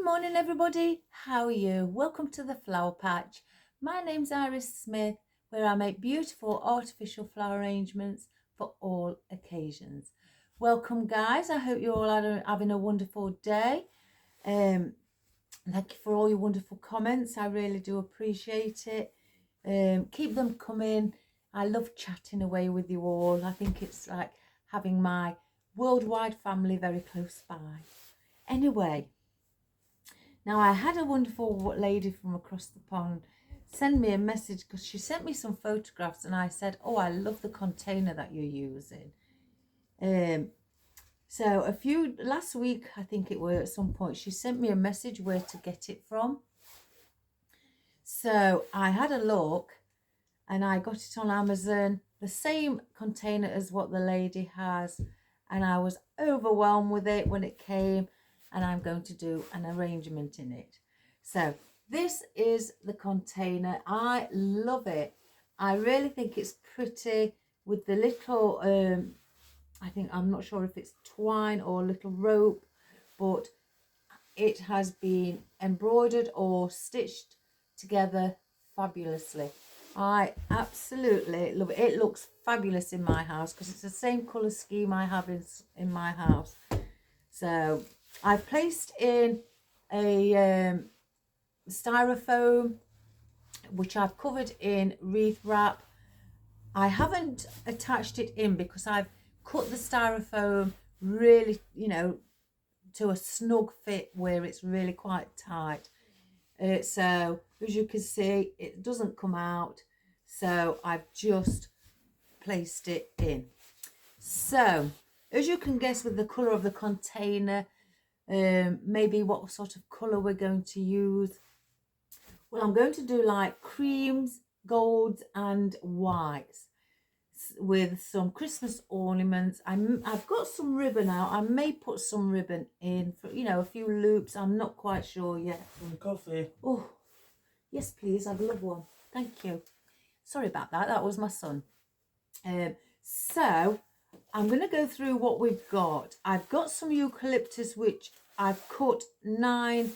Good morning, everybody. How are you? Welcome to the Flower Patch. My name's Iris Smith, where I make beautiful artificial flower arrangements for all occasions. Welcome, guys. I hope you're all having a wonderful day. Thank you for all your wonderful comments. I really do appreciate it. Keep them coming. I love chatting away with you all. I think it's like having my worldwide family very close by. Anyway, now I had a wonderful lady from across the pond send me a message because she sent me some photographs, and I said, oh, I love the container that you're using. So last week, I think it was at some point, she sent me a message where to get it from. So I had a look and I got it on Amazon, the same container as what the lady has. And I was overwhelmed with it when it came, and I'm going to do an arrangement in it. So this is the container. I love it. I really think it's pretty with the little, I'm not sure if it's twine or little rope, but it has been embroidered or stitched together fabulously. I absolutely love it. It looks fabulous in my house because it's the same colour scheme I have in my house. So I've placed in a styrofoam, which I've covered in wreath wrap. I haven't attached it in because I've cut the styrofoam really, to a snug fit where it's really quite tight. So as you can see, it doesn't come out. So I've just placed it in. So as you can guess with the colour of the container, maybe what sort of colour we're going to use. Well, I'm going to do like creams, golds and whites with some Christmas ornaments. I've got some ribbon out. I may put some ribbon in for, a few loops. I'm not quite sure yet. Some coffee. Oh, yes, please. I'd love one. Thank you. Sorry about that. That was my son. So I'm going to go through what we've got. I've got some eucalyptus, which I've cut 9.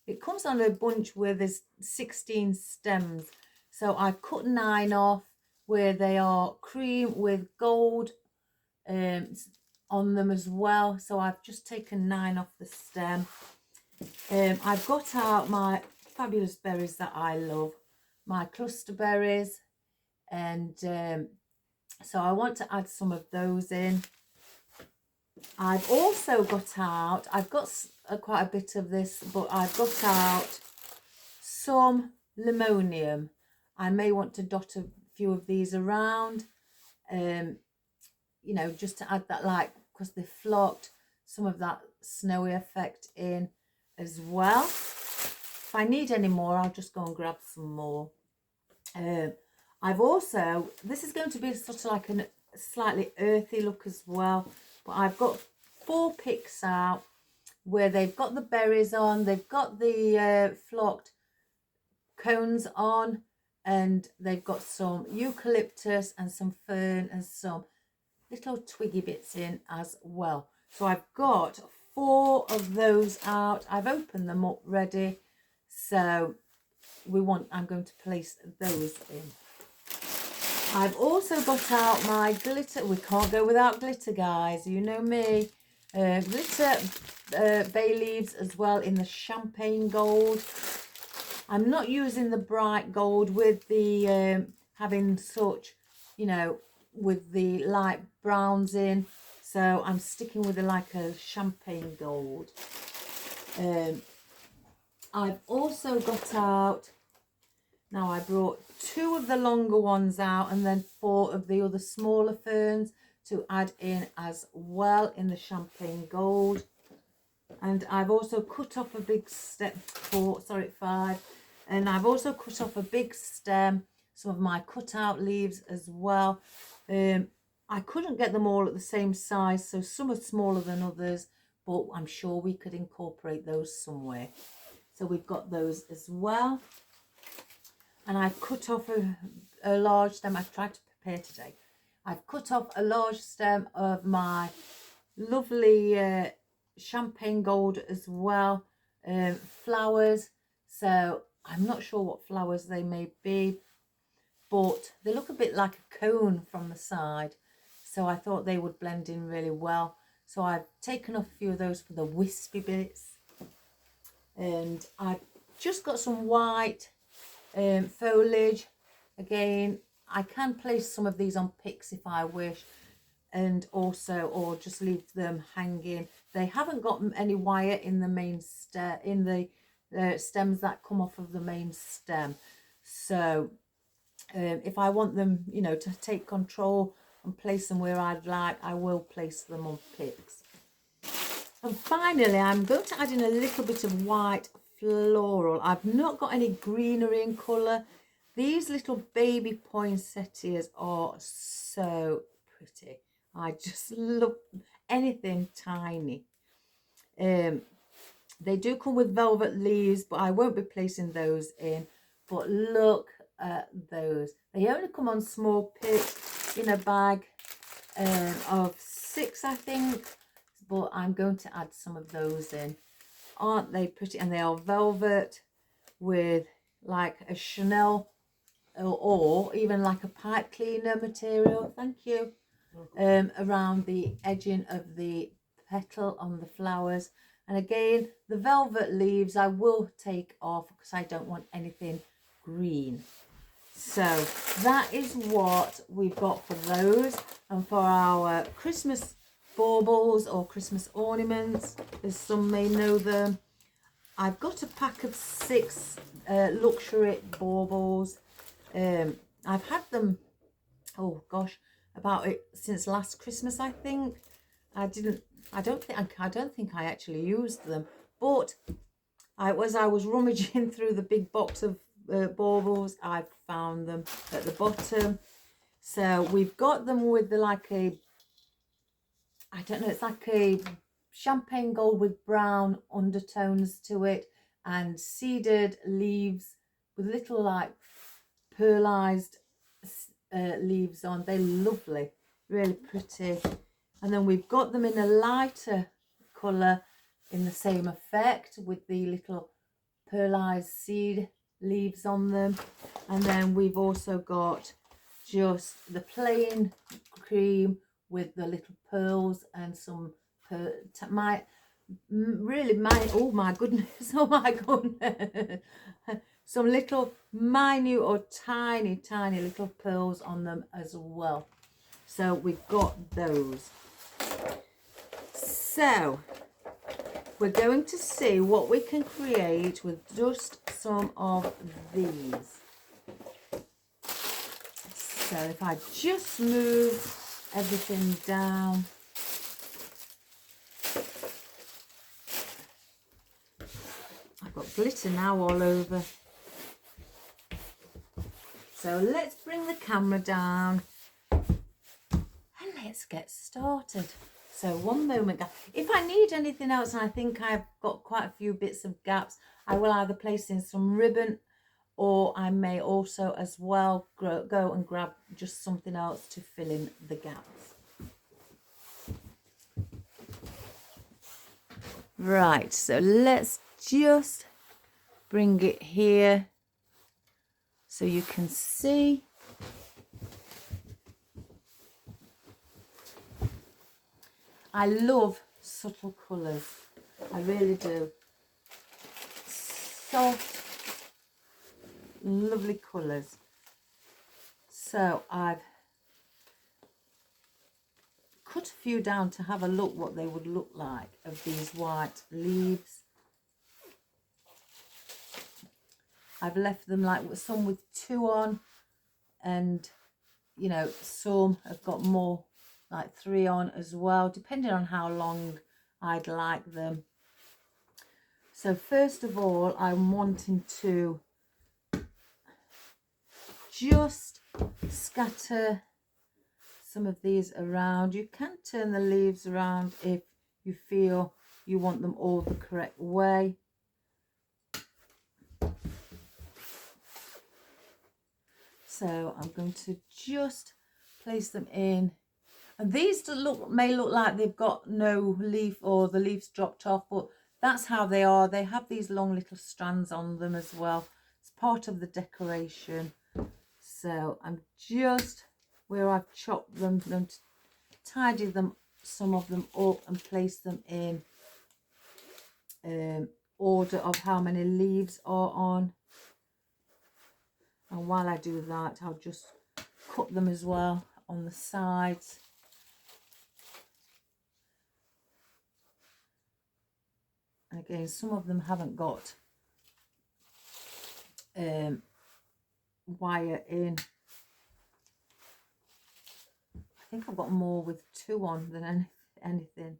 It comes on a bunch where there's 16 stems. So I've cut 9 off where they are cream with gold on them as well. So I've just taken 9 off the stem. I've got out my fabulous berries that I love, my cluster berries, and so I want to add some of those in. I've also got out, I've got quite a bit of this, but I've got out some limonium. I may want to dot a few of these around, just to add that, like, because they flocked, some of that snowy effect in as well. If I need any more, I'll just go and grab some more. I've also, this is going to be sort of like a slightly earthy look as well, but I've got 4 picks out where they've got the berries on, they've got the flocked cones on, and they've got some eucalyptus and some fern and some little twiggy bits in as well. So I've got 4 of those out. I've opened them up ready. So I'm going to place those in. I've also got out my glitter. We can't go without glitter, guys. You know me. Glitter bay leaves as well in the champagne gold. I'm not using the bright gold with the having such, with the light browns in. So I'm sticking with like a champagne gold. I've also got out, now I brought 2 of the longer ones out and then 4 of the other smaller ferns to add in as well in the champagne gold. And I've also cut off a big stem, 5. And I've also cut off a big stem, some of my cut out leaves as well. I couldn't get them all at the same size, so some are smaller than others, but I'm sure we could incorporate those somewhere. So we've got those as well. And I've cut off a large stem. I've tried to prepare today. I've cut off a large stem of my lovely champagne gold as well. flowers. So I'm not sure what flowers they may be, but they look a bit like a cone from the side. So I thought they would blend in really well. So I've taken off a few of those for the wispy bits. And I've just got some white foliage. Again, I can place some of these on picks if I wish, and also, or just leave them hanging. They haven't got any wire in the main stem, in the stems that come off of the main stem. So if I want them, you know, to take control and place them where I'd like, I will place them on picks. And finally, I'm going to add in a little bit of white floral. I've not got any greenery in colour. These little baby poinsettias are so pretty. I just love anything tiny. They do come with velvet leaves, but I won't be placing those in. But look at those. They only come on small picks in a bag of 6, I think. But I'm going to add some of those in. Aren't they pretty? And they are velvet with like a Chanel or even like a pipe cleaner material. Thank you. Around the edging of the petal on the flowers. And again, the velvet leaves I will take off because I don't want anything green. So that is what we've got for those. And for our Christmas baubles or Christmas ornaments, as some may know them, I've got a pack of 6 luxury baubles. I've had them, oh gosh, about it since last Christmas, I think. I don't think I actually used them, but I was rummaging through the big box of baubles. I found them at the bottom. So we've got them with the like a, I don't know, it's like a champagne gold with brown undertones to it, and seeded leaves with little like pearlized leaves on. They're lovely, really pretty. And then we've got them in a lighter colour in the same effect with the little pearlized seed leaves on them. And then we've also got just the plain cream with the little pearls and some oh my goodness some little minute or tiny little pearls on them as well. So we've got those. So we're going to see what we can create with just some of these. So if I just move everything down, I've got glitter now all over. So let's bring the camera down and let's get started. So one moment, if I need anything else, and I think I've got quite a few bits of gaps, I will either place in some ribbon, or I may also as well go and grab just something else to fill in the gaps. Right, so let's just bring it here so you can see. I love subtle colours, I really do. Soft, lovely colours. So I've cut a few down to have a look what they would look like of these white leaves. I've left them like some with 2 on, and you know, some have got more like 3 on as well, depending on how long I'd like them. So first of all, I'm wanting to just scatter some of these around. You can turn the leaves around if you feel you want them all the correct way. So I'm going to just place them in. And these may look like they've got no leaf or the leaves dropped off, but that's how they are. They have these long little strands on them as well. It's part of the decoration. So I'm just, where I've chopped them, going to tidy them, some of them up and place them in order of how many leaves are on. And while I do that, I'll just cut them as well on the sides. And again, some of them haven't got wire in. I think I've got more with 2 on than anything.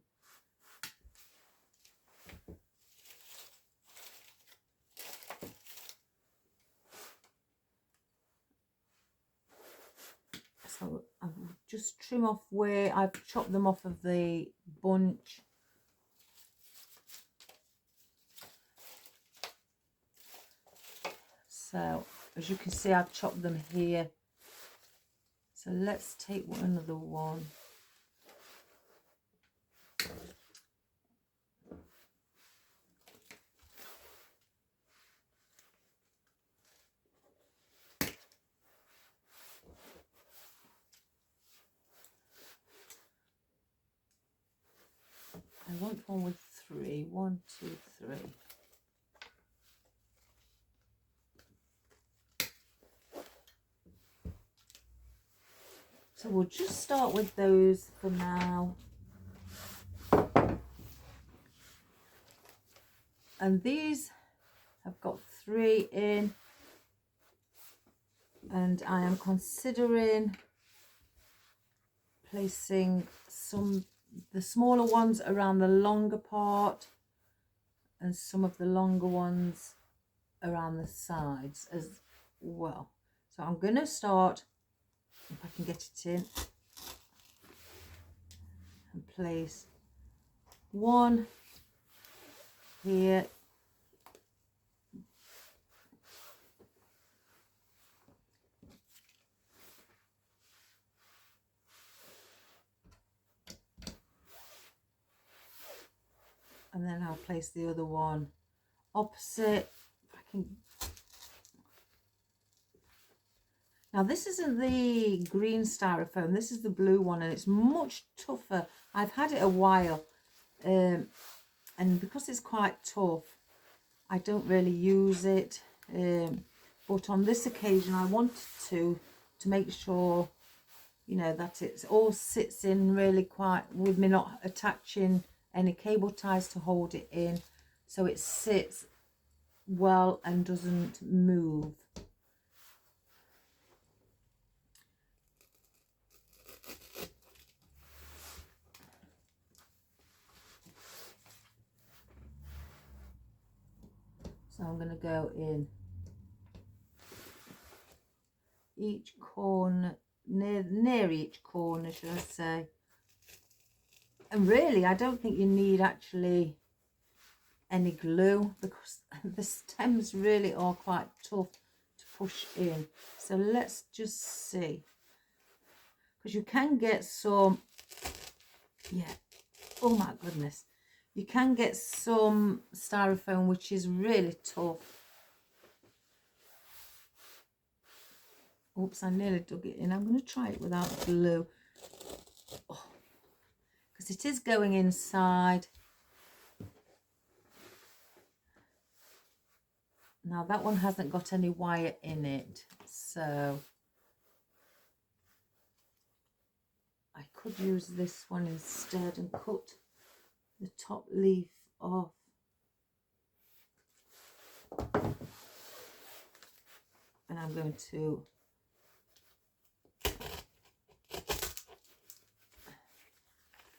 So I'll just trim off where I've chopped them off of the bunch. So as you can see, I've chopped them here. So let's take another one. I want one with 3. 1, 2, 3. So we'll just start with those for now. And these have got 3 in. And I am considering placing the smaller ones around the longer part and some of the longer ones around the sides as well. So I'm going to start, if I can get it in, and place one here, and then I'll place the other one opposite. If I can. Now this isn't the green styrofoam, this is the blue one, and it's much tougher. I've had it a while, and because it's quite tough, I don't really use it. But on this occasion, I wanted to make sure, you know, that it all sits in really quite, with me not attaching any cable ties to hold it in, so it sits well and doesn't move. So I'm going to go in each corner, near each corner, should I say. And really, I don't think you need actually any glue, because the stems really are quite tough to push in. So let's just see, because you can get some, yeah, oh my goodness, you can get some styrofoam which is really tough. Oops, I nearly dug it in. I'm going to try it without glue, because it is going inside. Now that one hasn't got any wire in it, so I could use this one instead and cut the top leaf off. And I'm going to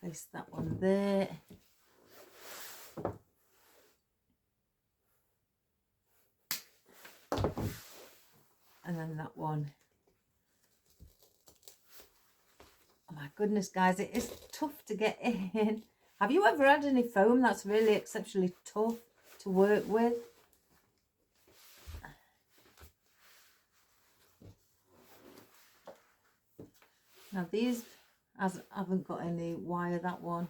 place that one there. And then that one. Oh my goodness, guys, it is tough to get in. Have you ever had any foam that's really exceptionally tough to work with? Now these haven't got any wire, that one.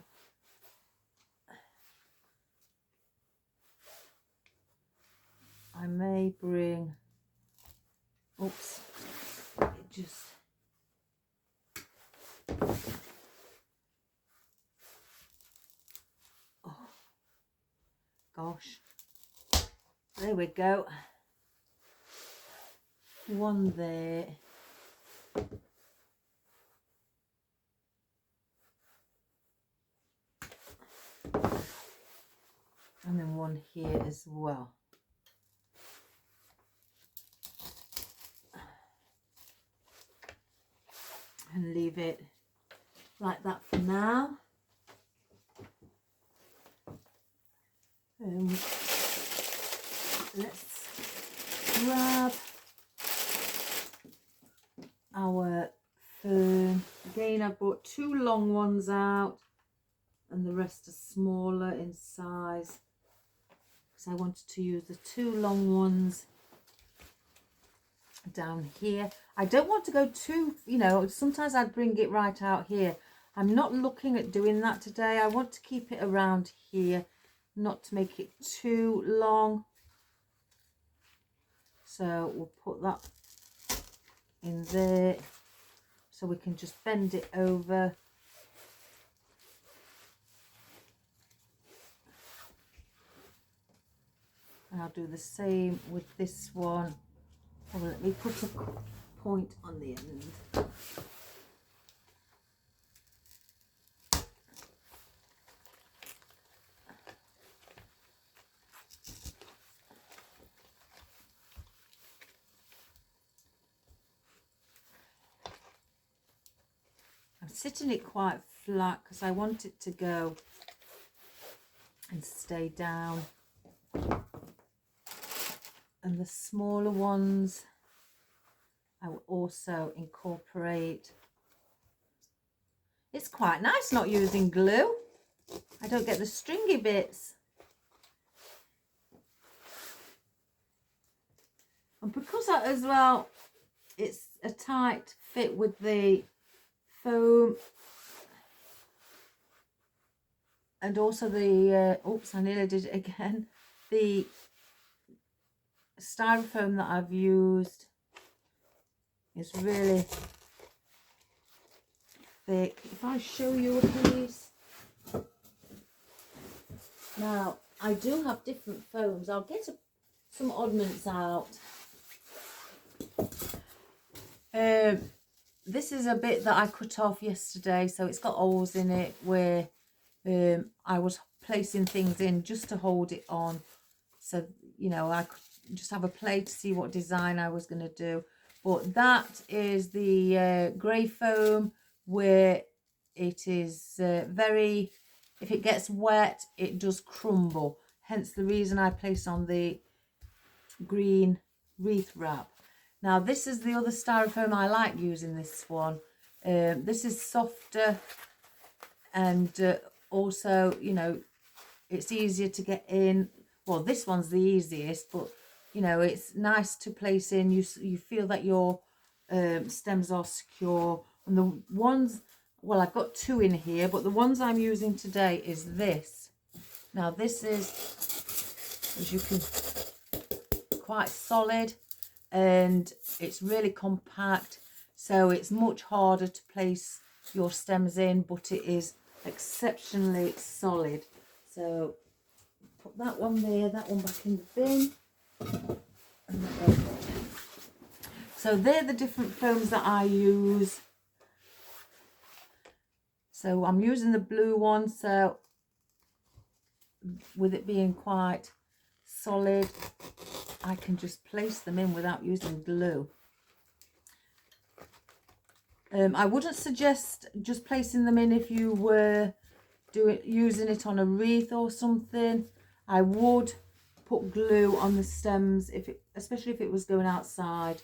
tapering. Oops, it just, oh gosh, there we go, one there, and then one here as well. And leave it like that for now. Let's grab our fern. Again, I've brought 2 long ones out and the rest are smaller in size because I wanted to use the 2 long ones down here. I don't want to go too, you know, sometimes I'd bring it right out here. I'm not looking at doing that today. I want to keep it around here, not to make it too long. So we'll put that in there so we can just bend it over. And I'll do the same with this one. Oh, let me put a point on the end. I'm sitting it quite flat because I want it to go and stay down. And the smaller ones I will also incorporate. It's quite nice not using glue. I don't get the stringy bits. And because as well, it's a tight fit with the foam. And also the, oops, I nearly did it again. The styrofoam that I've used is really thick. If I show you a piece. Now, I do have different foams. I'll get some oddments out. This is a bit that I cut off yesterday, so it's got holes in it where I was placing things in just to hold it on. So, you know, I could just have a play to see what design I was going to do. But that is the grey foam where it is very, if it gets wet, it does crumble. Hence the reason I place on the green wreath wrap. Now this is the other styrofoam I like using this one. This is softer and also, you know, it's easier to get in. Well, this one's the easiest, but you know, it's nice to place in. You feel that your stems are secure. And the ones, well, I've got 2 in here, but the ones I'm using today is this. Now this is, as you can, quite solid and it's really compact, so it's much harder to place your stems in, but it is exceptionally solid. So put that one there, that one back in the bin. And that one. So they're the different foams that I use. So I'm using the blue one, so with it being quite solid, I can just place them in without using glue. I wouldn't suggest just placing them in if you were using it on a wreath or something. I would put glue on the stems, especially if it was going outside.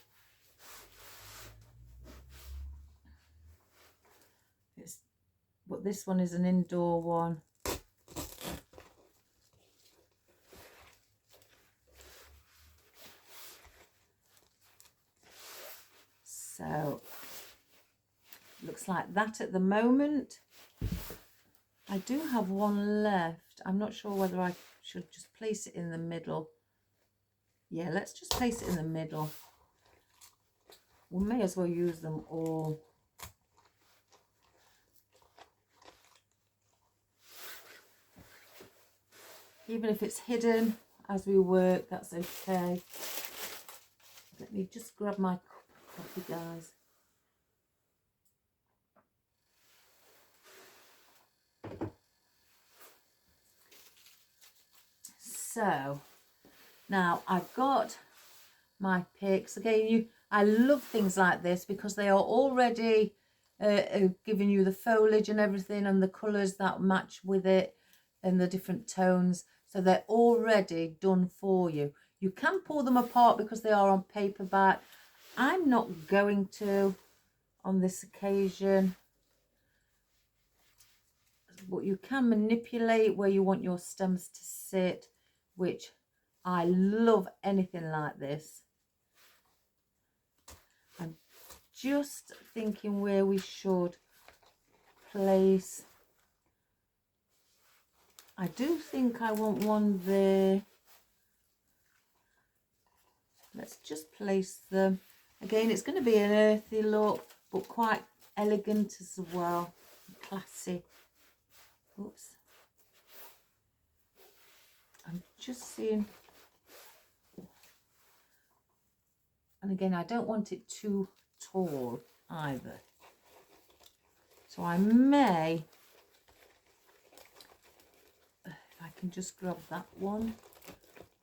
But this one is an indoor one. So looks like that at the moment. I do have one left. I'm not sure whether I should just place it in the middle. Yeah, let's just place it in the middle. We may as well use them all. Even if it's hidden as we work, that's okay. Let me just grab my cup of coffee, guys. So now I've got my picks. Again, I love things like this because they are already giving you the foliage and everything and the colours that match with it and the different tones. So they're already done for you. You can pull them apart because they are on paperback. I'm not going to on this occasion. But you can manipulate where you want your stems to sit, which I love anything like this. I'm just thinking where we should place. I do think I want one there. Let's just place them. Again, it's going to be an earthy look, but quite elegant as well. Classy. Oops. I'm just seeing. And again, I don't want it too tall either. So I may, if I can just grab that one,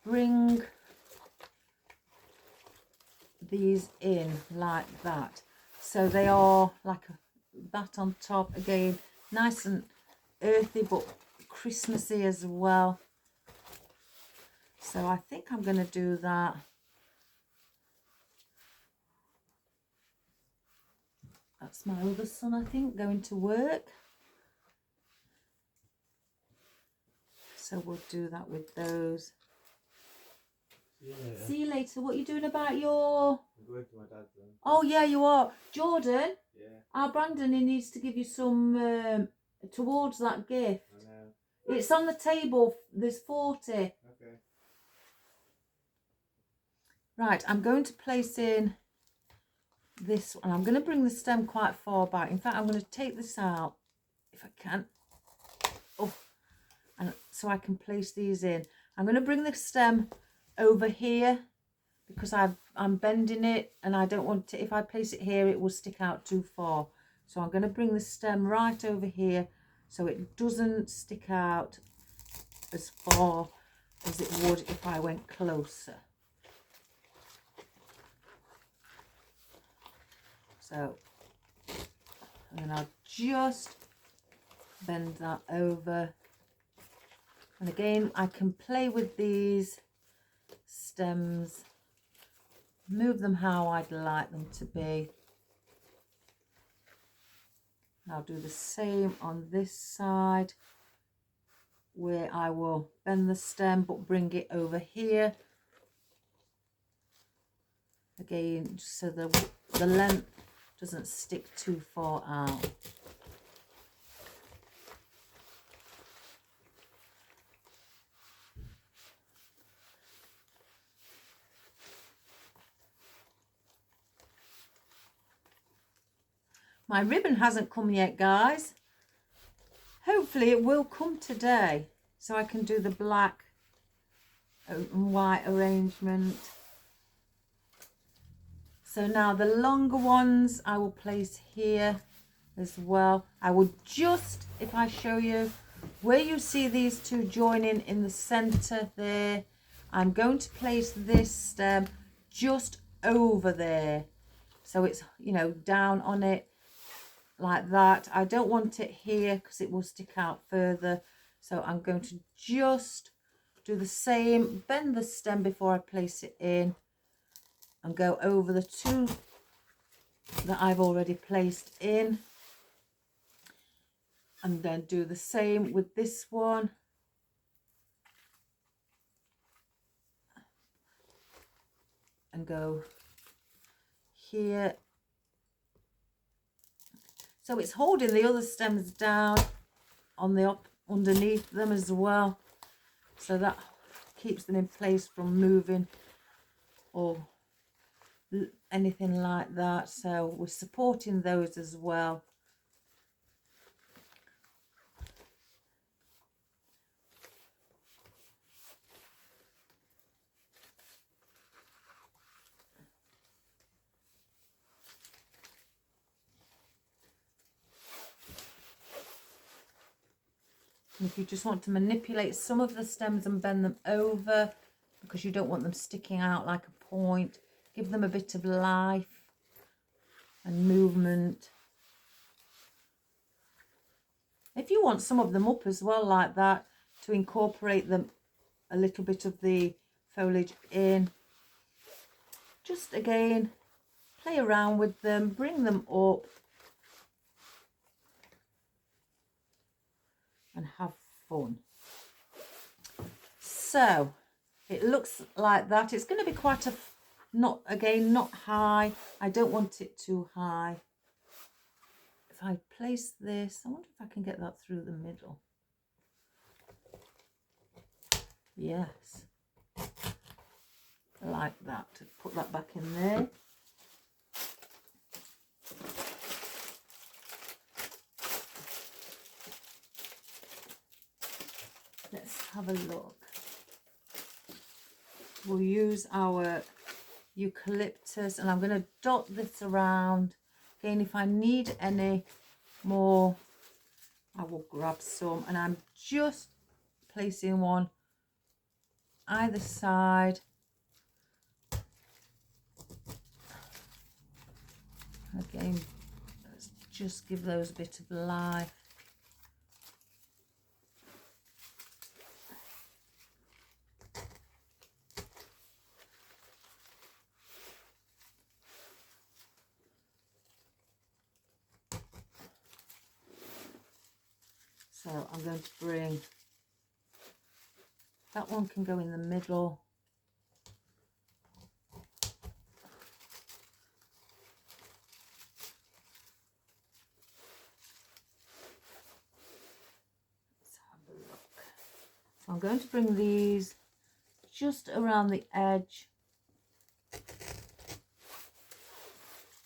bring these in like that. So they are like that on top. Again, nice and earthy, but Christmassy as well. So I think I'm going to do that. That's my other son, I think, going to work. So we'll do that with those. See you later. What are you doing about your... I'm going to my dad's then. Oh, yeah, you are. Jordan? Yeah. Our Brandon, he needs to give you some towards that gift. I know. It's on the table. There's 40. Okay. Right, I'm going to place in this one. I'm going to bring the stem quite far back. In fact, I'm going to take this out if I can. Oh, and so I can place these in. I'm going to bring the stem over here because I'm bending it and I don't want to, if I place it here, it will stick out too far. So I'm going to bring the stem right over here so it doesn't stick out as far as it would if I went closer. So, and then I'll just bend that over. And again, I can play with these stems, move them how I'd like them to be. And I'll do the same on this side, where I will bend the stem but bring it over here. Again, so the length doesn't stick too far out. My ribbon hasn't come yet, guys. Hopefully it will come today so I can do the black and white arrangement. So now the longer ones I will place here as well. I will just, if I show you, where you see these two joining in the center there, I'm going to place this stem just over there. So it's, you know, down on it like that. I don't want it here because it will stick out further. So I'm going to just do the same, bend the stem before I place it in, and go over the two that I've already placed in, and then do the same with this one. And go here. So it's holding the other stems down on the underneath them as well. So that keeps them in place from moving or anything like that. So we're supporting those as well. And if you just want to manipulate some of the stems and bend them over because you don't want them sticking out like a point, give them a bit of life and movement. If you want some of them up as well like that, to incorporate them a little bit of the foliage in, just again play around with them, bring them up and have fun. So it looks like that. It's going to be quite a, not high. I don't want it too high. If I place this, I wonder if I can get that through the middle. Yes, like that. Put that back in there. Let's have a look. We'll use our eucalyptus and I'm going to dot this around. Again, if I need any more, I will grab some, and I'm just placing one either side. Again, let's just give those a bit of life. So I'm going to bring, that one can go in the middle. Let's have a look. So I'm going to bring these just around the edge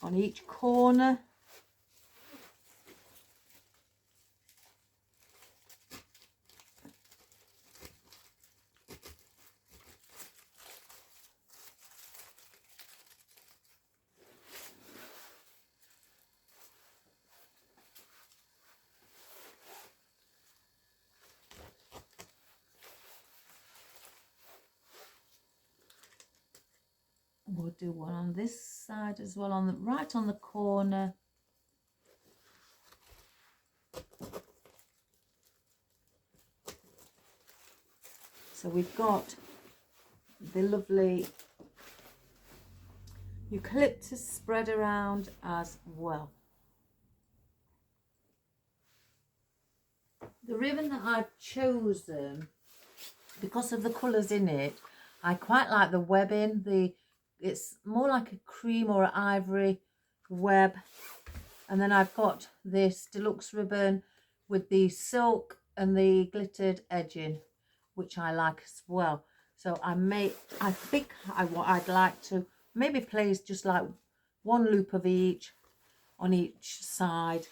on each corner. We'll do one on this side as well, on the right on the corner. So we've got the lovely eucalyptus spread around as well. The ribbon that I've chosen, because of the colours in it, I quite like the webbing. It's more like a cream or an ivory web. And then I've got this deluxe ribbon with the silk and the glittered edging, which I like as well. So I think I'd like to maybe place just like one loop of each on each side.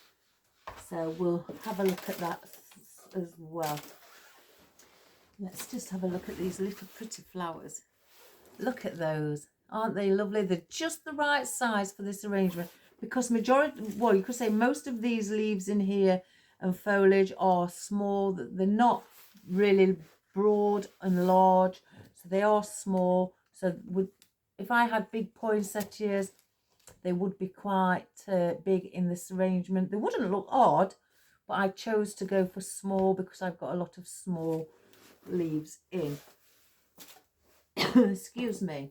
So we'll have a look at that as well. Let's just have a look at these little pretty flowers. Look at those. Aren't they lovely? They're just the right size for this arrangement, because well, you could say most of these leaves in here and foliage are small. They're not really broad and large, so they are small. So if I had big poinsettias, they would be quite big in this arrangement. They wouldn't look odd, but I chose to go for small because I've got a lot of small leaves in. Excuse me.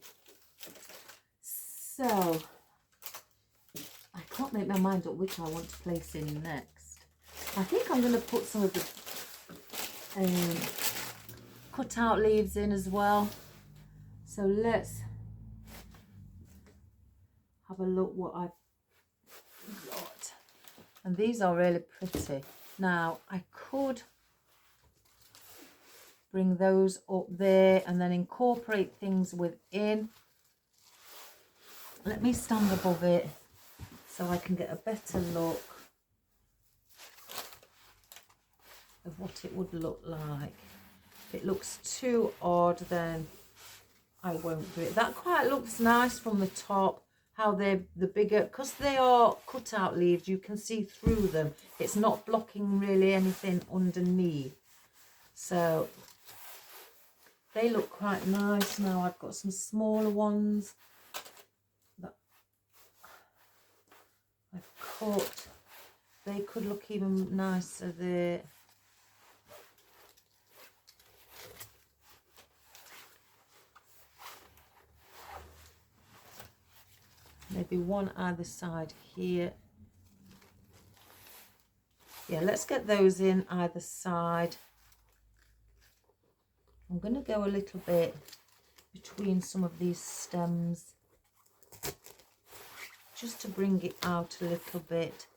So I can't make my mind up which I want to place in next. I think I'm going to put some of the cut out leaves in as well. So let's have a look what I've got. And these are really pretty. Now I could bring those up there and then incorporate things within. Let me stand above it so I can get a better look of what it would look like. If it looks too odd, then I won't do it. That quite looks nice from the top, how they're the bigger, because they are cut out leaves, you can see through them. It's not blocking really anything underneath. So they look quite nice. Now I've got some smaller ones that I've cut. They could look even nicer there. Maybe one either side here. Yeah, let's get those in either side. I'm going to go a little bit between some of these stems just to bring it out a little bit.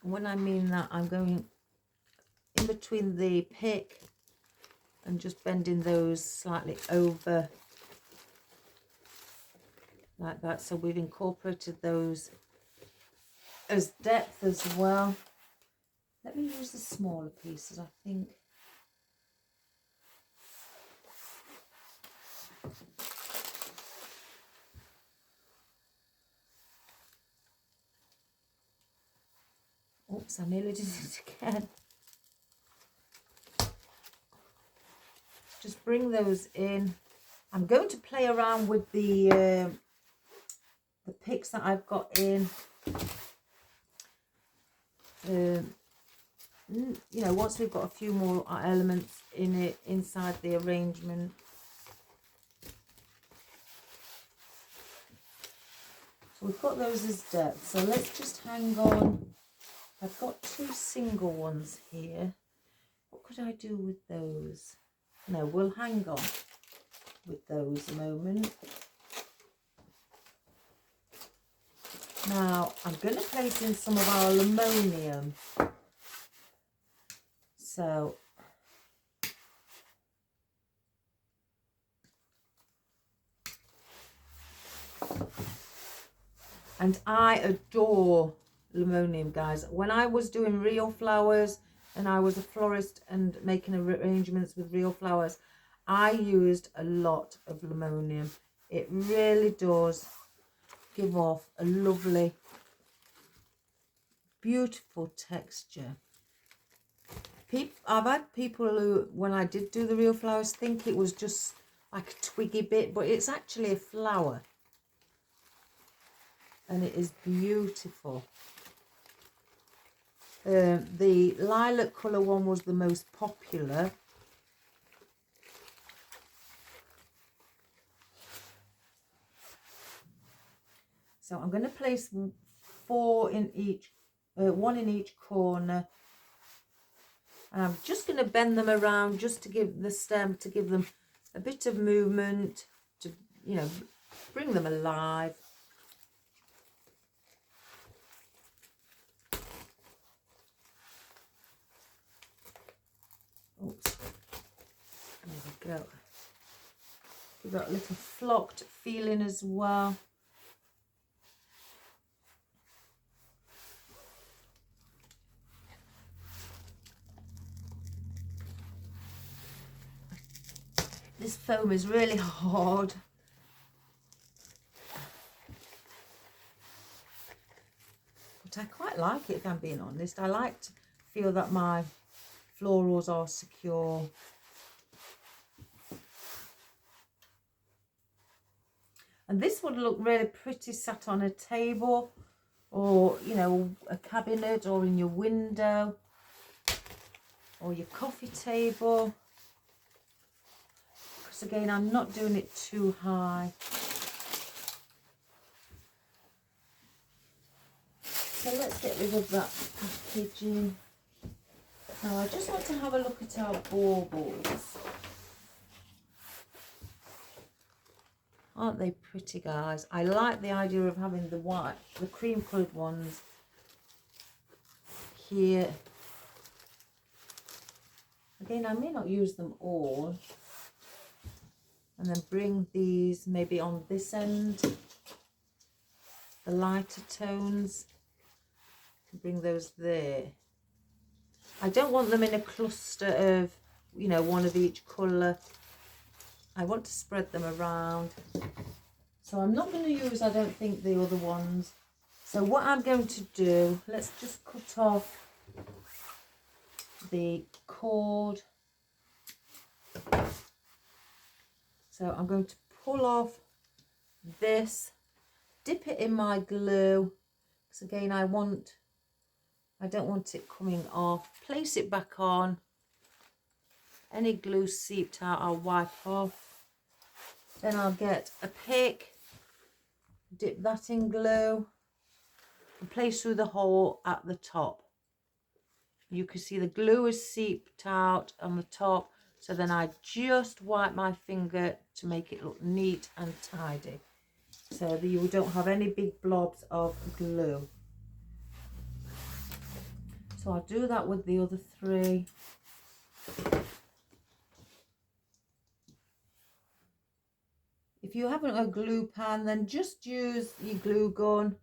And when I mean that, I'm going in between the pick and just bending those slightly over like that, so we've incorporated those as depth as well. Let me use the smaller pieces, I think. Oops, I nearly did it again. Just bring those in. I'm going to play around with the picks that I've got in. You know, once we've got a few more elements in it inside the arrangement. So we've got those as depth. So let's just hang on. I've got two single ones here. What could I do with those? No, we'll hang on with those a moment. Now, I'm going to place in some of our Limonium. So, and I adore Limonium, guys. When I was doing real flowers and I was a florist and making arrangements with real flowers, I used a lot of Limonium. It really does give off a lovely, beautiful texture. I've had people who, when I did do the real flowers, think it was just like a twiggy bit, but it's actually a flower. And it is beautiful. The lilac colour one was the most popular. So I'm going to place one in each corner. And I'm just going to bend them around just to give the stem, to give them a bit of movement, to, you know, bring them alive. Oops. There we go. We've got a little flocked feeling as well. This foam is really hard. But I quite like it, if I'm being honest. I like to feel that my florals are secure. And this would look really pretty sat on a table, or, you know, a cabinet, or in your window, or your coffee table. Because again, I'm not doing it too high. So let's get rid of that packaging. Now I just want to have a look at our baubles. Aren't they pretty, guys? I like the idea of having the white, the cream coloured ones here. Again, I may not use them all. And then bring these maybe on this end, the lighter tones, bring those there. I don't want them in a cluster of, you know, one of each colour. I want to spread them around. So I'm not going to use, I don't think, the other ones. So what I'm going to do, let's just cut off the cord. So I'm going to pull off this, dip it in my glue, because again I don't want it coming off. Place it back on. Any glue seeped out I'll wipe off. Then I'll get a pick, dip that in glue, and place through the hole at the top. You can see the glue is seeped out on the top, so then I just wipe my finger to make it look neat and tidy, so that you don't have any big blobs of glue. So I'll do that with the other three. If you haven't a glue pan, then just use your glue gun.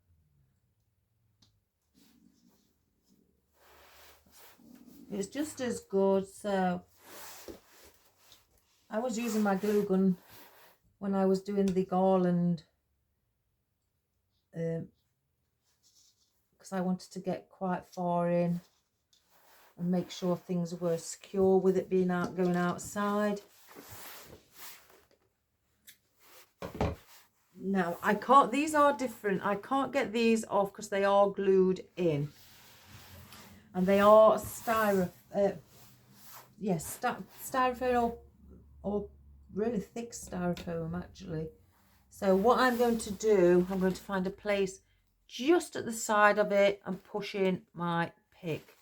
It's just as good. So I was using my glue gun when I was doing the garland, because I wanted to get quite far in and make sure things were secure with it being going outside. Now I can't, these are different. I can't get these off because they are glued in, and they are styrofoam or really thick styrofoam actually. So what I'm going to do, I'm going to find a place just at the side of it and push in my pick.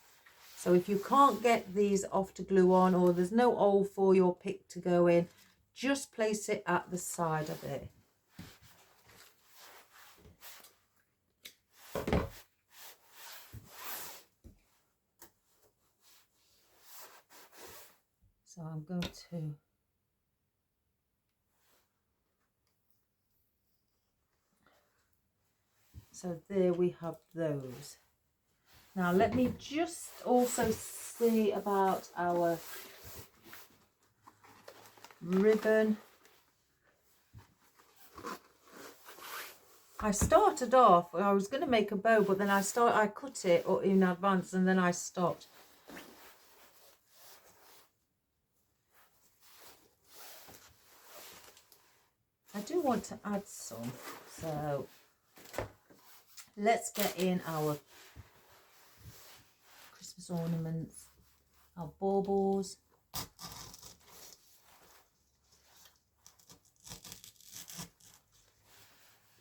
So if you can't get these off to glue on, or there's no hole for your pick to go in, just place it at the side of it. So I'm going to so there we have those. Now let me just also see about our ribbon. I started off, I was going to make a bow, but then I cut it in advance and then I stopped. I do want to add some, so let's get in our Christmas ornaments, our baubles.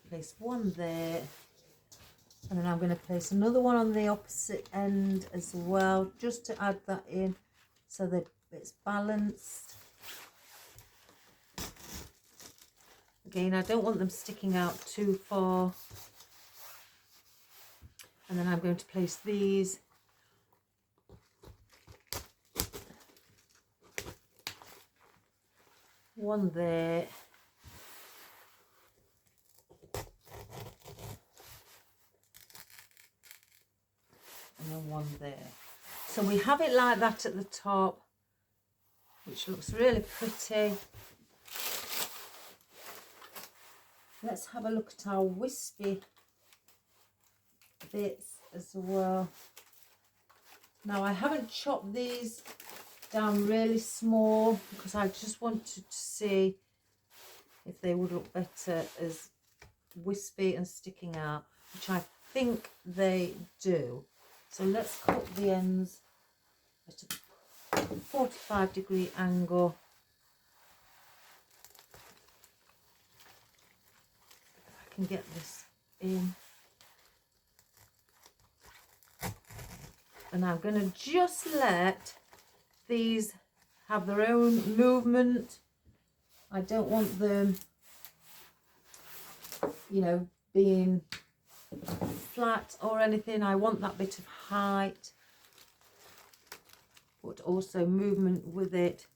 Place one there, and then I'm going to place another one on the opposite end as well, just to add that in so that it's balanced. Again, I don't want them sticking out too far. And then I'm going to place these one there, and then one there. So we have it like that at the top, which looks really pretty. Let's have a look at our wispy bits as well. Now I haven't chopped these down really small because I just wanted to see if they would look better as wispy and sticking out, which I think they do. So let's cut the ends at a 45-degree angle. If I can get this in. And I'm going to just let these have their own movement. I don't want them, you know, being flat or anything. I want that bit of height. but also movement with it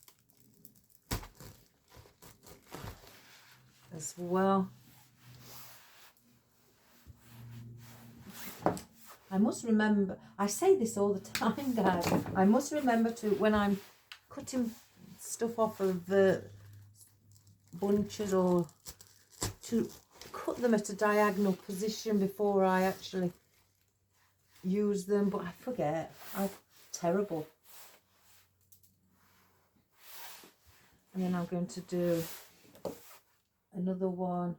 as well. I must remember, I say this all the time, guys, I must remember to, when I'm cutting stuff off of the bunches, or to cut them at a diagonal position before I actually use them, but I forget. I'm terrible. And then I'm going to do another one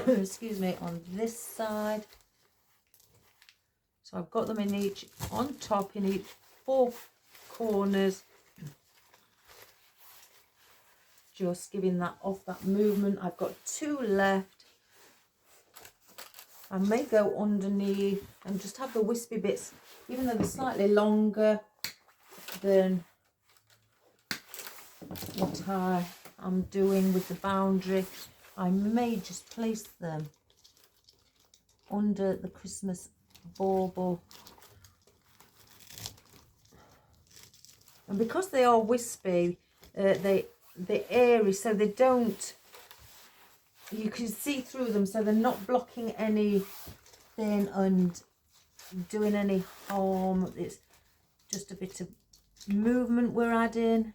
excuse me, on this side. So I've got them in each, on top, in each 4 corners, just giving that off, that movement. I've got 2 left. I may go underneath and just have the wispy bits, even though they're slightly longer than what I am doing with the boundary. I may just place them under the Christmas bauble. And because they are wispy, they're airy, so they don't, you can see through them, so they're not blocking anything and doing any harm. It's just a bit of movement we're adding.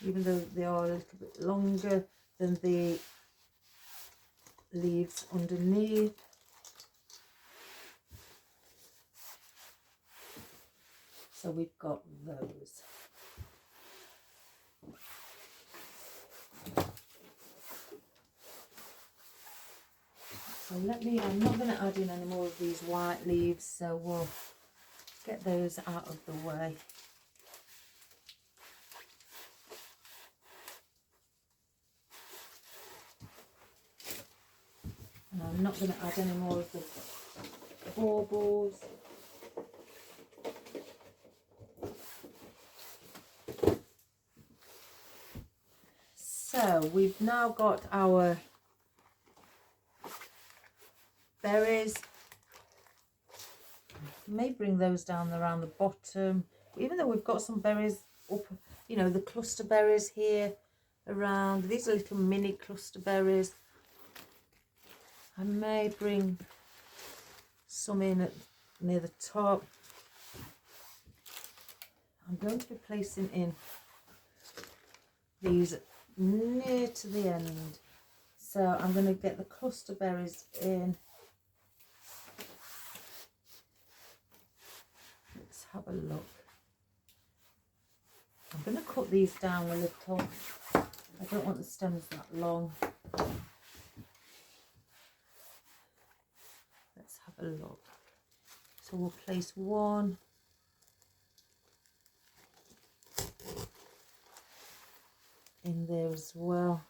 Even though they are a little bit longer than the leaves underneath. So we've got those. So I'm not going to add in any more of these white leaves, so we'll get those out of the way. And I'm not going to add any more of the baubles. So we've now got our berries. May bring those down around the bottom, even though we've got some berries up, you know, the cluster berries here around. These are little mini cluster berries. I may bring some in near the top. I'm going to be placing in these near to the end, so I'm going to get the cluster berries in. Let's have a look. I'm going to cut these down a little. I don't want the stems that long. Let's have a look. So we'll place one. In there as well.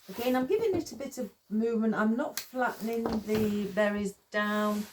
Again, I'm giving it a bit of movement. I'm not flattening the berries down.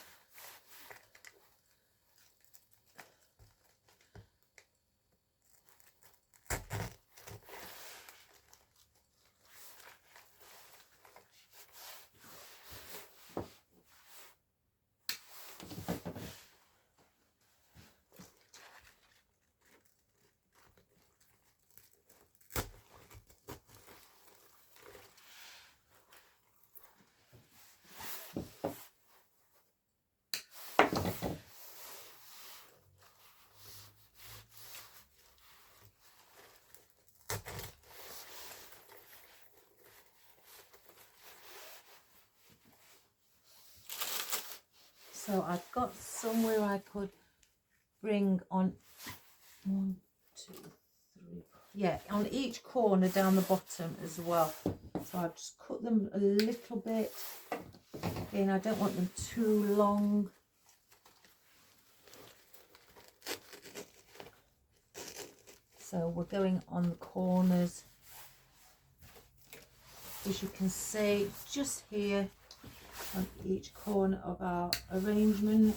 So I've got somewhere I could bring on 1, 2, 3, yeah, on each corner down the bottom as well. So I've just cut them a little bit. Again, I don't want them too long. So we're going on the corners. As you can see, just here on each corner of our arrangement.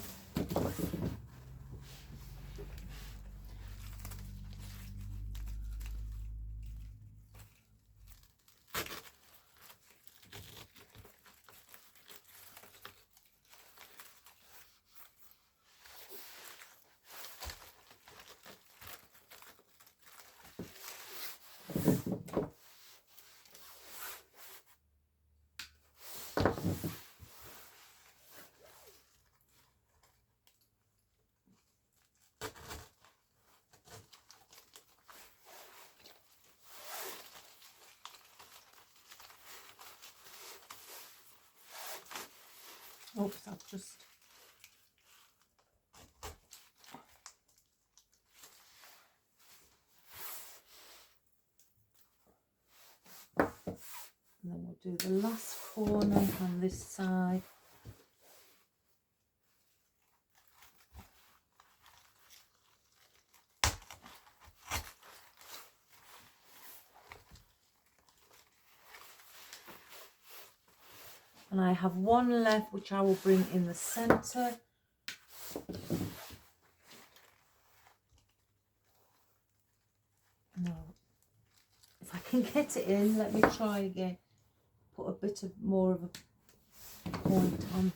Oops, I've just... And then we'll do the last corner on this side. And I have one left, which I will bring in the centre. No, if I can get it in, let me try again. Put a bit of more of a point on.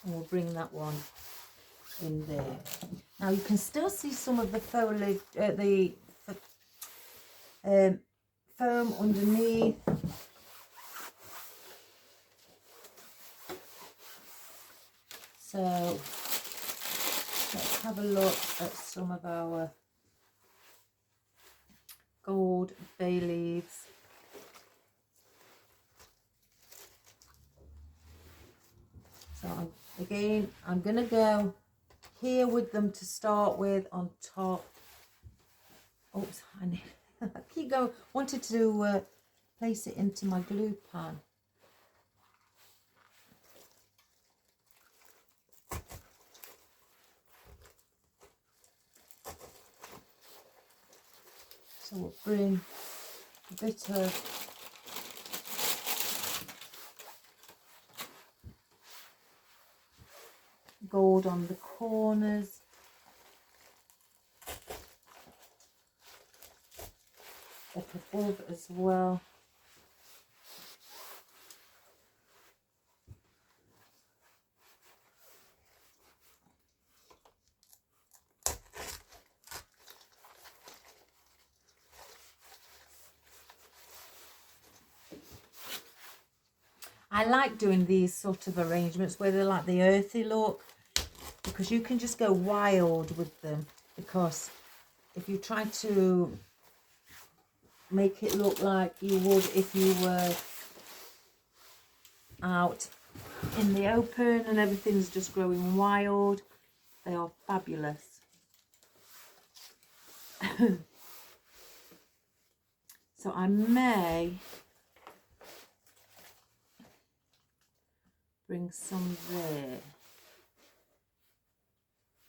And we'll bring that one in there. Now you can still see some of the foliage, foam underneath. So let's have a look at some of our gold bay leaves. So I'm going to go here with them to start with on top. Oops, I keep going. Wanted to place it into my glue pan. So we'll bring a bit of gold on the corners. Up above as well. I like doing these sort of arrangements where they're like the earthy look, because you can just go wild with them. Because if you try to make it look like you would if you were out in the open and everything's just growing wild, they are fabulous. So I may bring some there.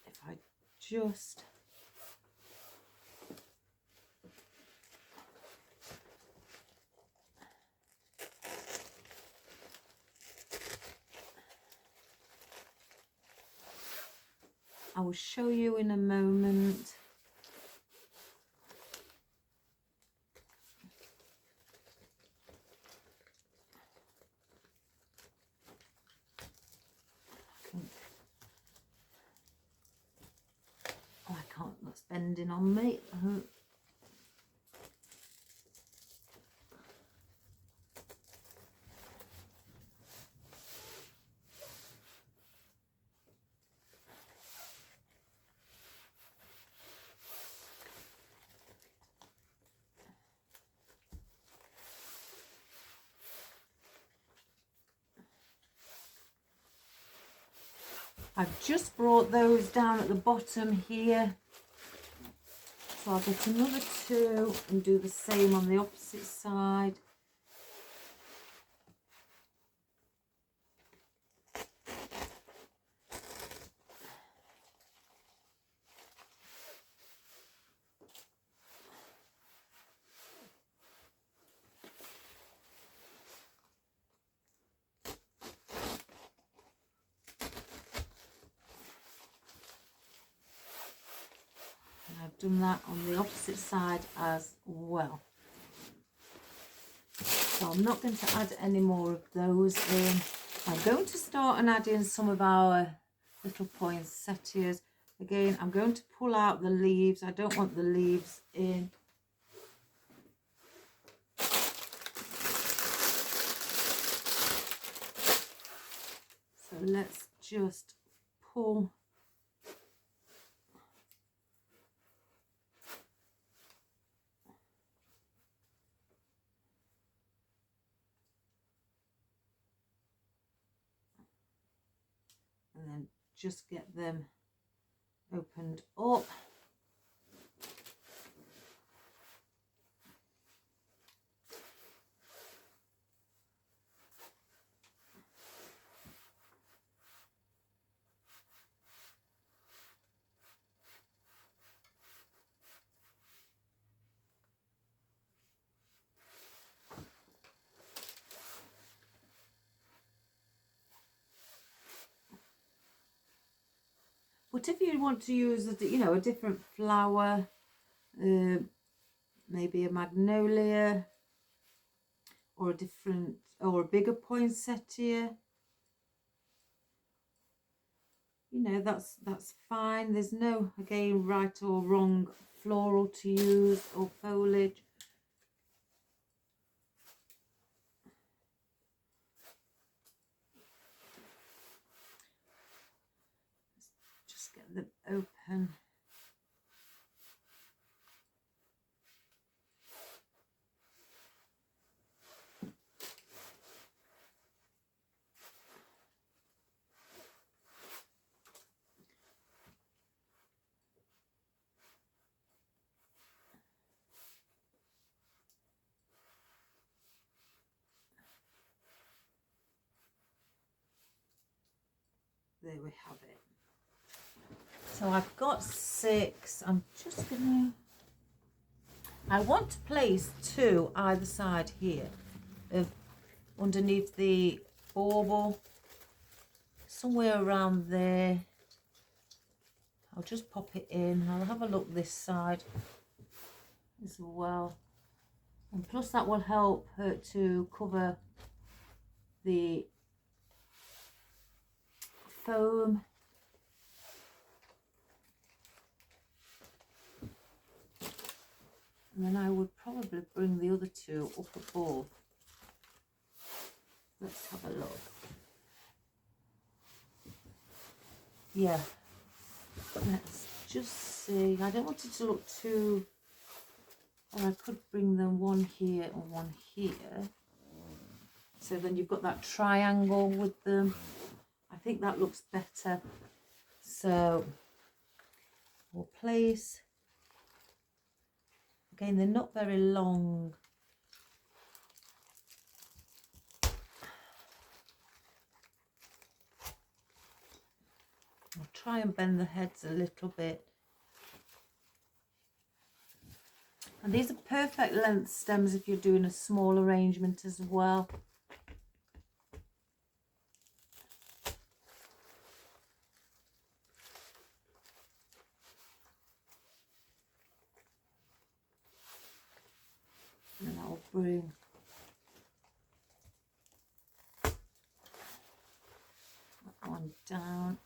If I just... I will show you in a moment. Oh, I can't, that's bending on me. I've just brought those down at the bottom here. So I'll get another two and do the same on the opposite side. I've done that on the opposite side as well. So I'm not going to add any more of those in. I'm going to start and add in some of our little poinsettias. Again, I'm going to pull out the leaves. I don't want the leaves in. So let's just pull. just get them opened up. But if you want to use a, you know, a different flower, maybe a magnolia or a different or a bigger poinsettia, you know, that's fine. There's no, again, right or wrong floral to use or foliage. Just get them open. There we have it. So I've got 6. I'm just gonna, I want to place 2 either side here of underneath the bauble, somewhere around there. I'll just pop it in. I'll have a look this side as well, and plus that will help her to cover the foam. And then I would probably bring the other 2 up above. Let's have a look. Yeah, let's just see. I don't want it to look too, or I could bring them one here and one here. So then you've got that triangle with them. I think that looks better. So we'll place, again, they're not very long. I'll try and bend the heads a little bit. And these are perfect length stems if you're doing a small arrangement as well. And I'll bring that one down.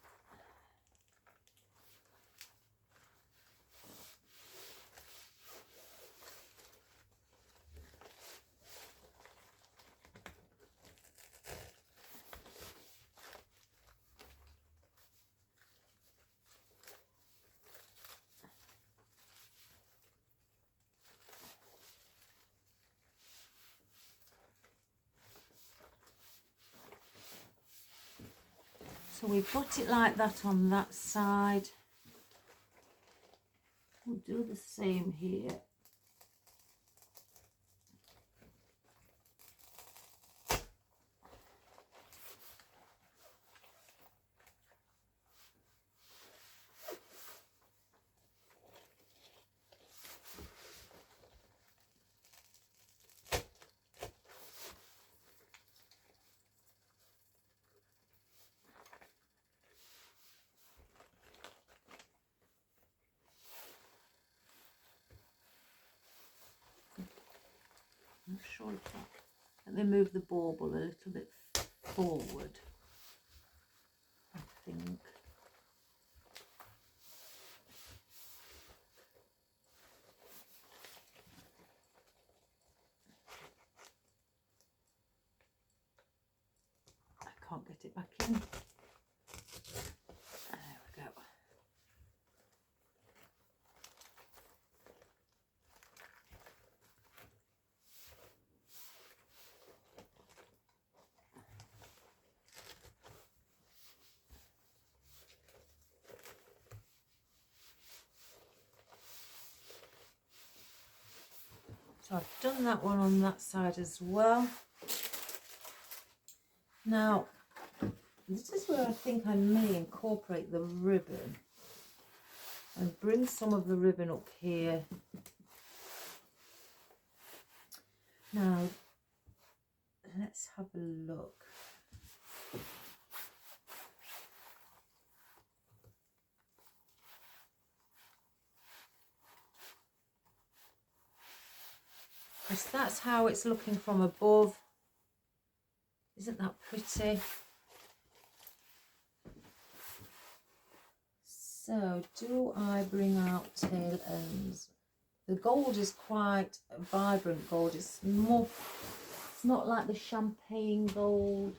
So we've got it like that on that side. We'll do the same here. I'm sure of that. Let me move the bauble a little bit forward, I think. I can't get it back in. There we go. So I've done that one on that side as well. Now, this is where I think I may incorporate the ribbon and bring some of the ribbon up here. Now, let's have a look. Because that's how it's looking from above. Isn't that pretty? So, do I bring out tail ends? The gold is quite a vibrant gold. It's more, it's not like the champagne gold.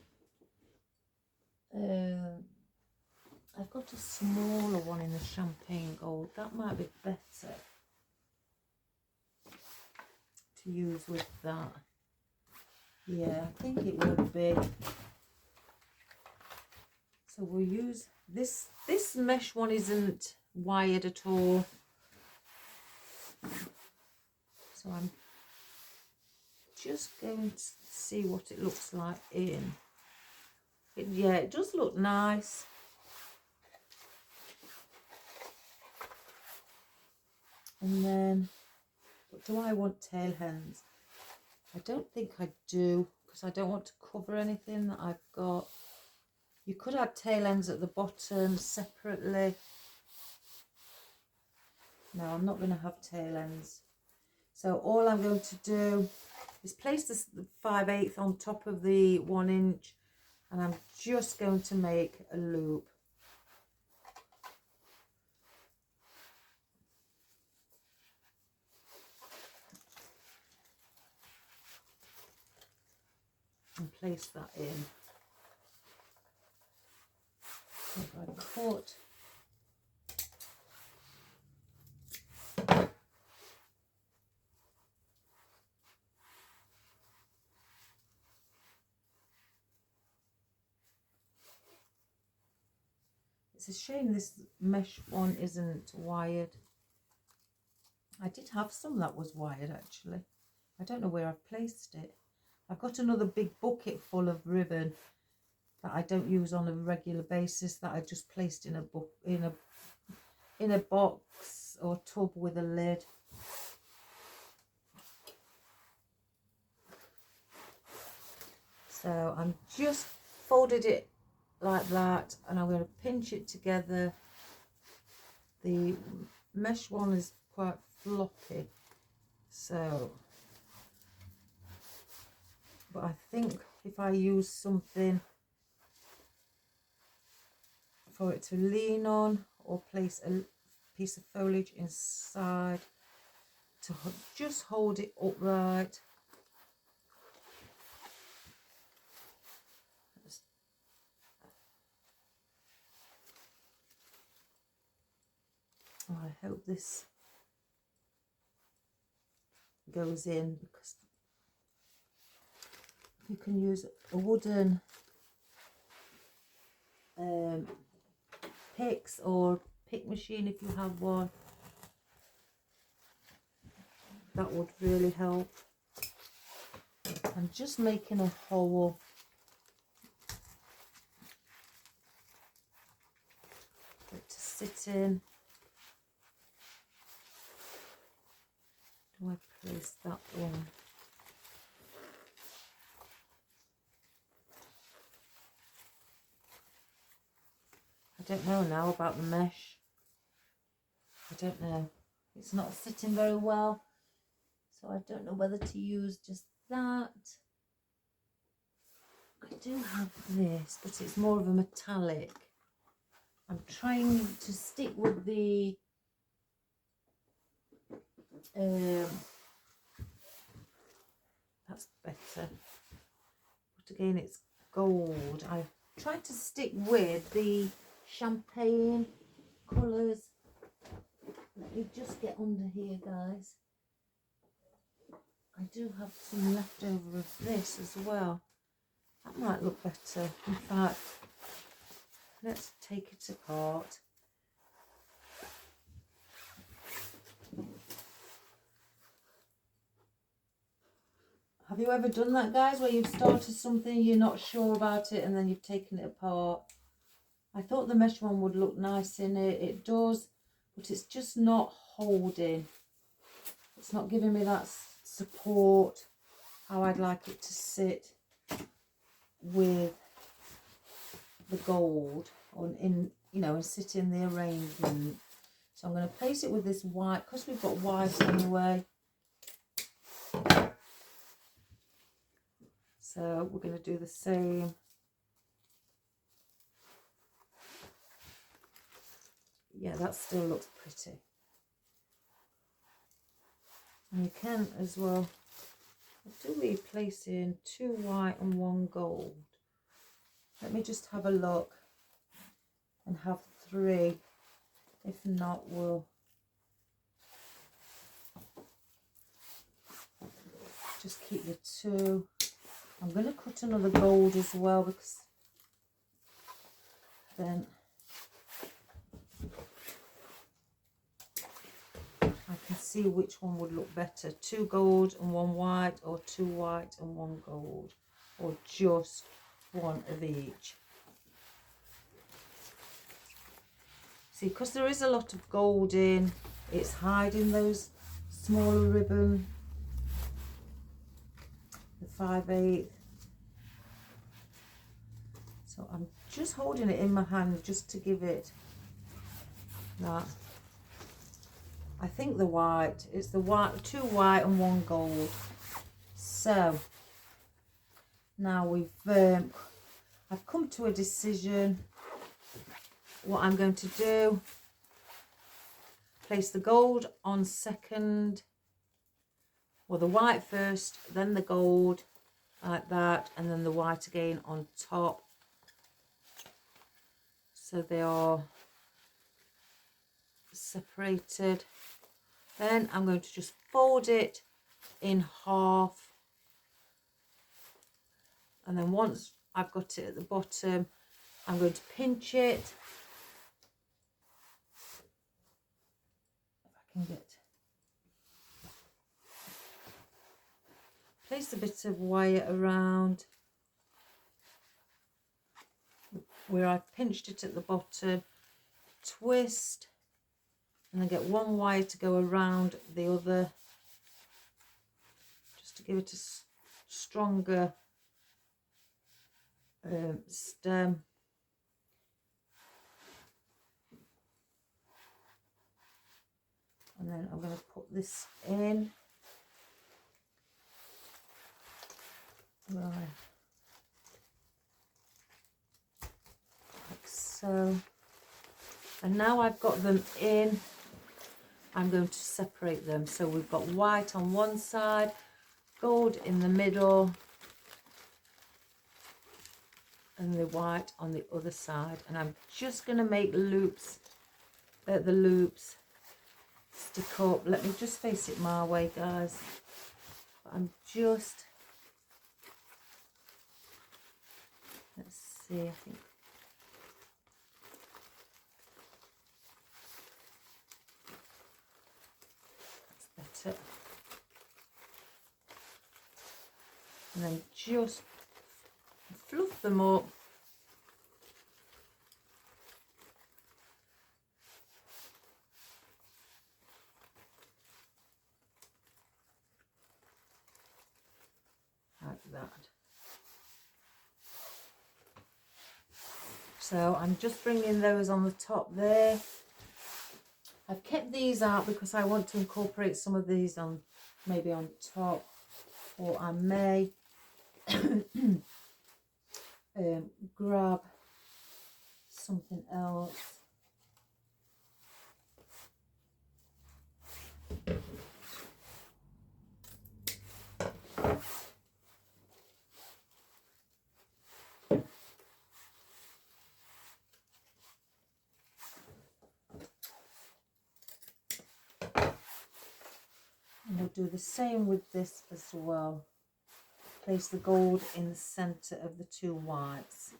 I've got a smaller one in the champagne gold. That might be better to use with that. Yeah, I think it would be. So we'll use this. This mesh one isn't wired at all. So I'm just going to see what it looks like in. Yeah, it does look nice. And then, but do I want tail ends? I don't think I do, because I don't want to cover anything that I've got. You could add tail ends at the bottom separately. No, I'm not going to have tail ends. So all I'm going to do is place the 5/8 on top of the 1 inch, and I'm just going to make a loop. And place that in. If I cut. It's a shame this mesh one isn't wired. I did have some that was wired actually. I don't know where I've placed it. I've got another big bucket full of ribbon that I don't use on a regular basis, that I just placed in a box or tub with a lid. So I'm just folded it like that, and I'm going to pinch it together. The mesh one is quite floppy, so, but I think if I use something for it to lean on, or place a piece of foliage inside to just hold it upright. Oh, I hope this goes in, because you can use a wooden picks or pick machine if you have one. That would really help. I'm just making a hole for it to sit in. Do I place that one? I don't know now about the mesh. I don't know. It's not sitting very well. So I don't know whether to use just that. I do have this, but it's more of a metallic. I'm trying to stick with the that's better. But again, it's gold. I've tried to stick with the champagne colours. Let me just get under here, guys. I do have some left over of this as well. That might look better. In fact, let's take it apart. Have you ever done that, guys, where you've started something, you're not sure about it, and then you've taken it apart? I thought the mesh one would look nice in it. It does, but it's just not holding. It's not giving me that support how I'd like it to sit with the gold, or in, you know, and sit in the arrangement. So I'm going to place it with this white, because we've got white anyway. So we're going to do the same. Yeah, that still looks pretty. And you can as well, do we place in 2 white and 1 gold? Let me just have a look and have 3. If not, we'll just keep the 2. I'm going to cut another gold as well, because then I can see which one would look better. 2 gold and 1 white, or 2 white and 1 gold, or just 1 of each. See, because there is a lot of gold in, it's hiding those smaller ribbon, the 5/8. So I'm just holding it in my hand just to give it that. I think the white, it's the white, 2 white and 1 gold. So now I've come to a decision what I'm going to do. Place the gold on second, or the white first, then the gold, like that, and then the white again on top. So they are separated. Then I'm going to just fold it in half, and then once I've got it at the bottom, I'm going to pinch it. If I can get, place a bit of wire around where I've pinched it at the bottom, twist, and then get 1 wire to go around the other, just to give it a stronger stem. And then I'm going to put this in. Right. Like so. And now I've got them in, I'm going to separate them. So we've got white on one side, gold in the middle, and the white on the other side. And I'm just going to make loops, the loops stick up. Let me just face it my way, guys. I'm just, let's see, I think that's better. And then just fluff them up. Like that. So I'm just bringing those on the top there. I've kept these out because I want to incorporate some of these on, maybe on top, or I may grab something else. And we'll do the same with this as well. Place the gold in the center of the 2 whites.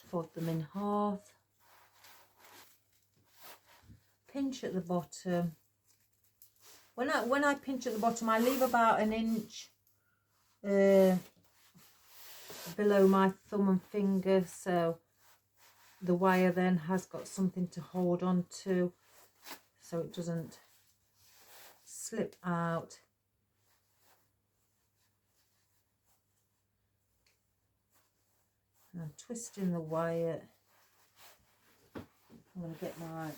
Fold them in half. Pinch at the bottom. when I pinch at the bottom, I leave about an inch below my thumb and finger, so the wire then has got something to hold on to, so it doesn't slip out. And I'm twisting the wire. I'm going to get my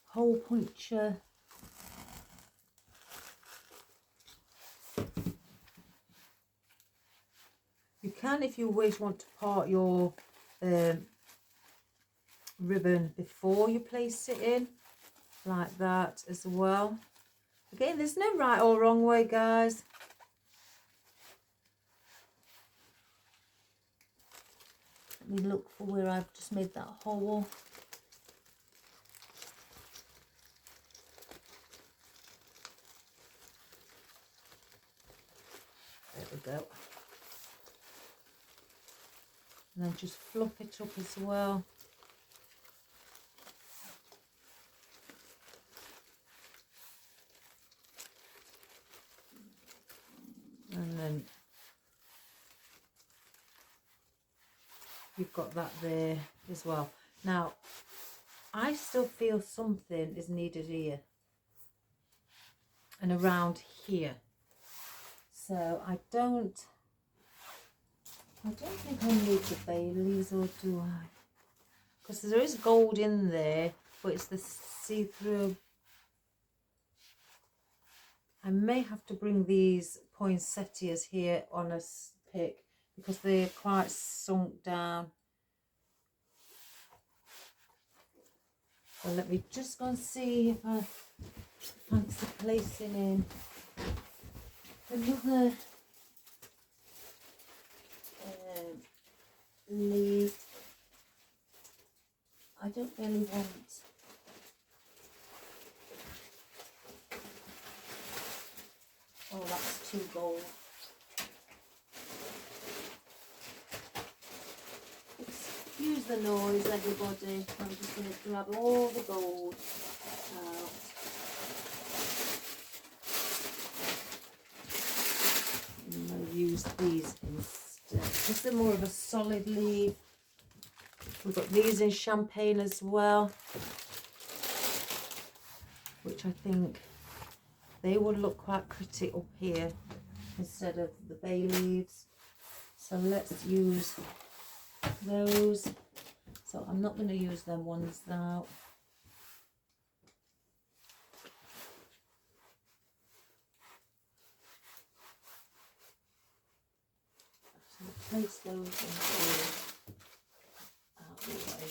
hole puncher. You can, if you wish, want to part your ribbon before you place it in, like that as well. Again, there's no right or wrong way, guys. Let me look for where I've just made that hole. There we go. And then just fluff it up as well. And then you've got that there as well. Now, I still feel something is needed here and around here. So I don't think I need the bay leaves, or do I? Because there is gold in there, but it's the see-through. I may have to bring these poinsettias here on a pick because they're quite sunk down. So let me just go and see if I fancy placing in another leaf. I don't really want that's too gold. Excuse the noise, everybody. I'm just going to grab all the gold out. And I'll use these instead. This is more of a solid leaf. We've got these in champagne as well, which I think they would look quite pretty up here instead of the bay leaves. So let's use those. So I'm not going to use them ones now. So place those in here out the way.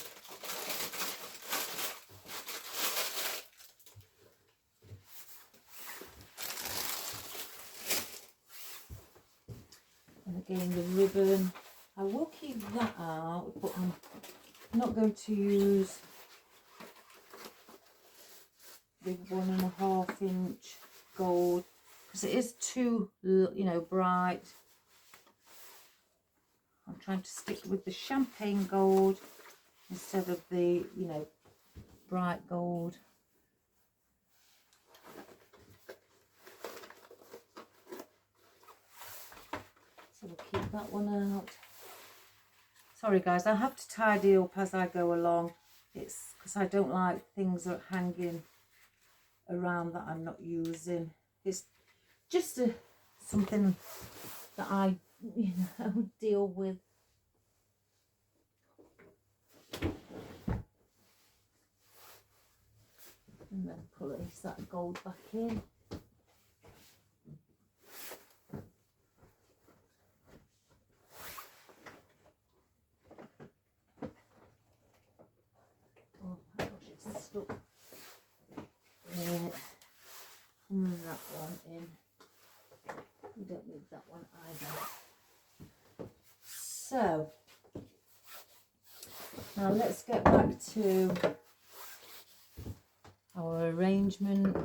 And again, the ribbon, I will keep that out, but I'm not going to use the 1.5 inch gold because it is too, bright. I'm trying to stick with the champagne gold instead of the, bright gold. So we'll keep that one out. Sorry guys, I have to tidy up as I go along. It's because I don't like things that are hanging around that I'm not using. It's just something that I, deal with. And then place that gold back in. Oh my gosh, it's stuck. Move that one in. We don't need that one either. So now let's get back to our arrangement.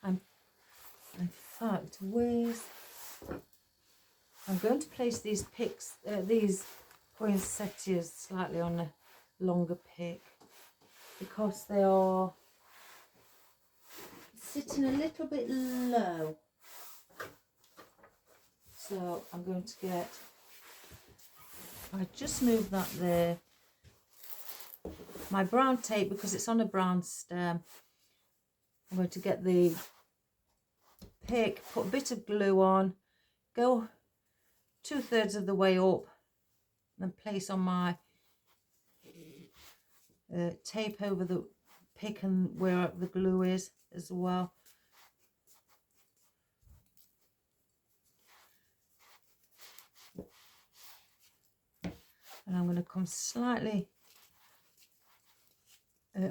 In fact, I'm going to place these poinsettias slightly on a longer pick because they are sitting a little bit low. So I'm going to get, I just moved that there, my brown tape, because it's on a brown stem. I'm going to get the pick, put a bit of glue on, go 2/3 of the way up, and place on my tape over the pick and where the glue is as well. And I'm going to come slightly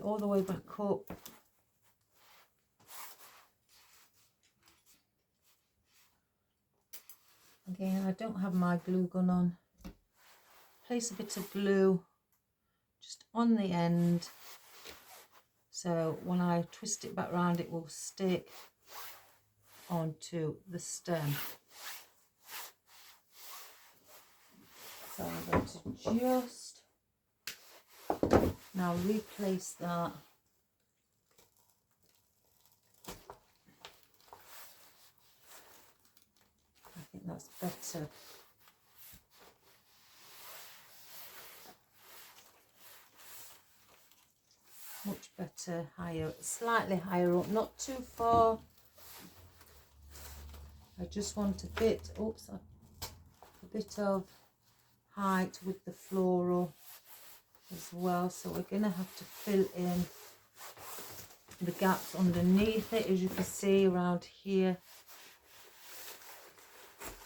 all the way back up. Again, I don't have my glue gun on. Place a bit of glue just on the end, so when I twist it back round it will stick onto the stem. So I'm going to just now replace that. I think that's better. Much better, higher, slightly higher up, not too far. I just want a bit, a bit of height with the floral as well. So we're going to have to fill in the gaps underneath it, as you can see around here.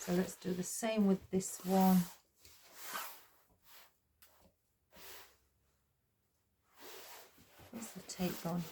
So let's do the same with this one. Where's the tape gone?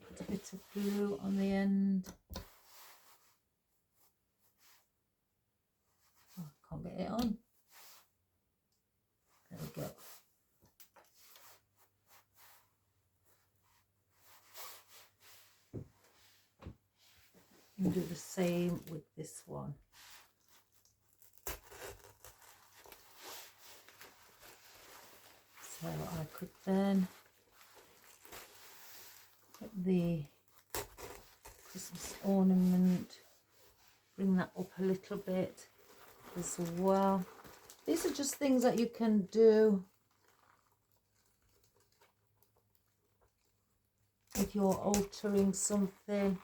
Put a bit of glue on the end. Oh, I can't get it on. There we go. And do the same with this one. So I could then put the Christmas ornament, bring that up a little bit as well. These are just things that you can do if you're altering something.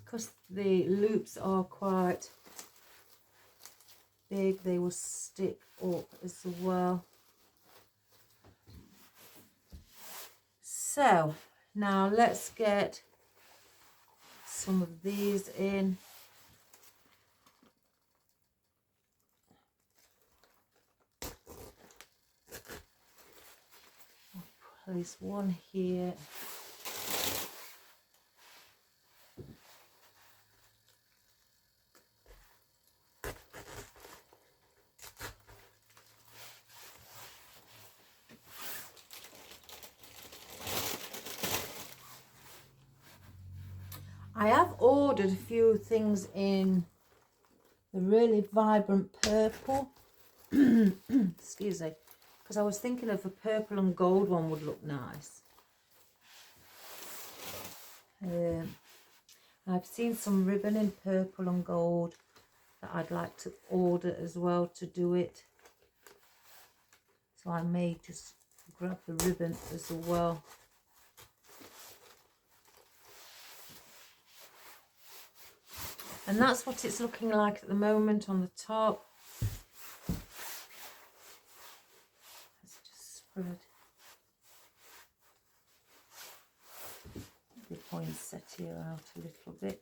Because the loops are quite big, they will stick up as well. So now let's get some of these in. I'll place one here. I have ordered a few things in the really vibrant purple. Excuse me, because I was thinking of a purple and gold one would look nice. I've seen some ribbon in purple and gold that I'd like to order as well to do it. So I may just grab the ribbon as well. And that's what it's looking like at the moment on the top. Let's just spread the poinsettia out a little bit.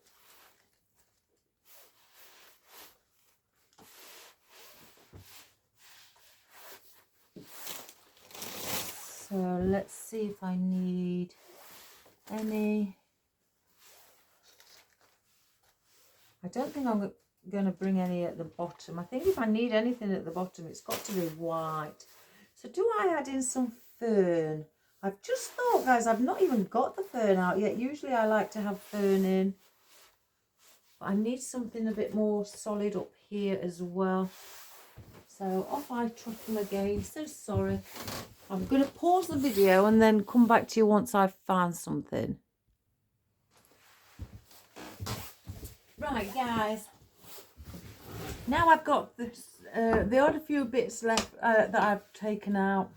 let's see if I need any. I don't think I'm going to bring any at the bottom. I think if I need anything at the bottom, it's got to be white. So do I add in some fern? I've just thought, guys, I've not even got the fern out yet. Usually I like to have fern in. But I need something a bit more solid up here as well. So off I trot them again. So sorry. I'm going to pause the video and then come back to you once I've found something. Right, guys. Now I've got this, the other few bits left that I've taken out.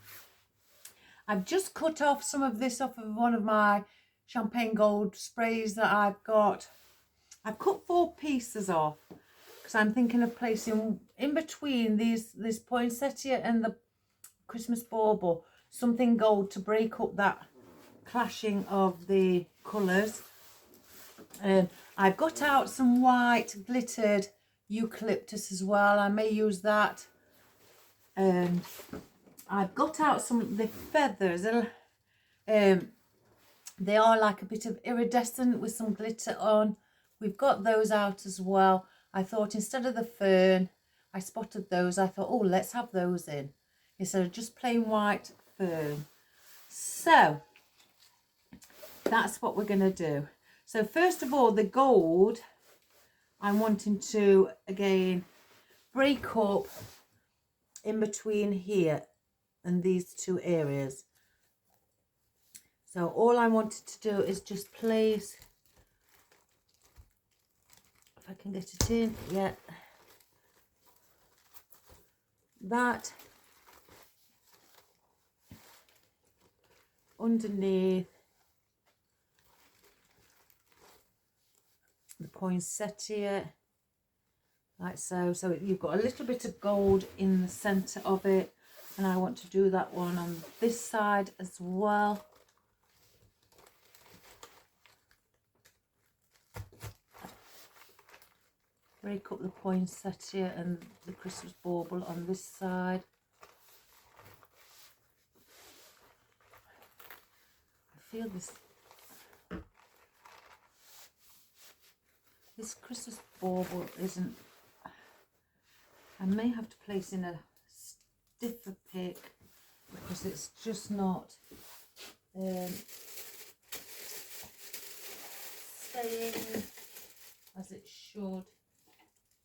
I've just cut off some of this off of one of my champagne gold sprays that I've got. I've cut 4 pieces off because I'm thinking of placing in between this poinsettia and the Christmas bauble something gold to break up that clashing of the colours. I've got out some white glittered eucalyptus as well. I may use that. And I've got out some of the feathers. They are like a bit of iridescent with some glitter on. We've got those out as well. I thought instead of the fern, I spotted those. I thought, oh, let's have those in instead of just plain white fern. So that's what we're going to do. So first of all, the gold, I'm wanting to, again, break up in between here and these 2 areas. So all I wanted to do is just place, if I can get it in, yeah, that underneath the poinsettia, like so. So you've got a little bit of gold in the centre of it, and I want to do that one on this side as well. Break up the poinsettia and the Christmas bauble on this side. I feel this Christmas bauble isn't, I may have to place in a stiffer pick because it's just not staying as it should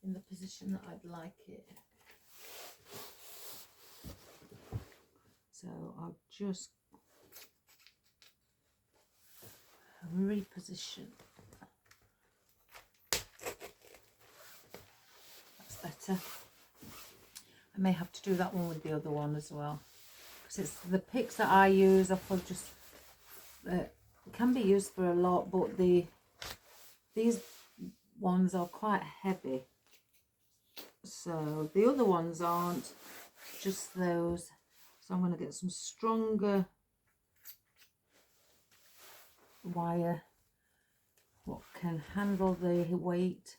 in the position that I'd like it. So I'll just reposition. That's better. I may have to do that one with the other one as well, because it's the picks that I use are for just can be used for a lot, but these ones are quite heavy, so the other ones aren't, just those. So I'm going to get some stronger wire what can handle the weight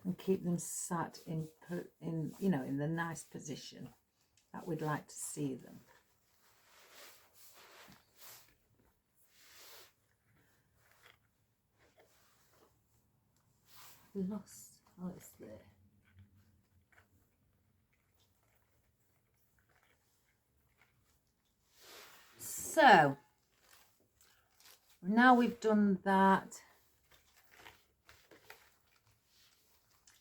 and keep them sat in you know, in the nice position that we'd like to see them. Lost, oh, it's there. So now we've done that,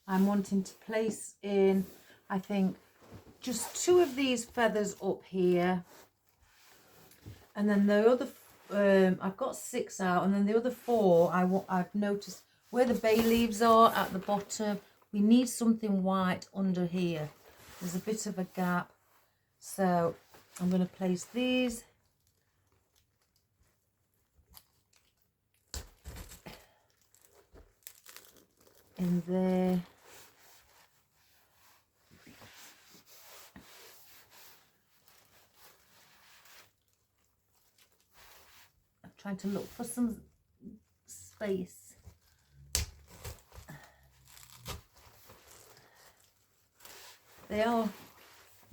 I'm wanting to place in, I think, just 2 of these feathers up here, and then the other I've got 6 out, and then the other 4 I've noticed where the bay leaves are at the bottom, we need something white under here. There's a bit of a gap, so I'm going to place these in there. I'm trying to look for some space.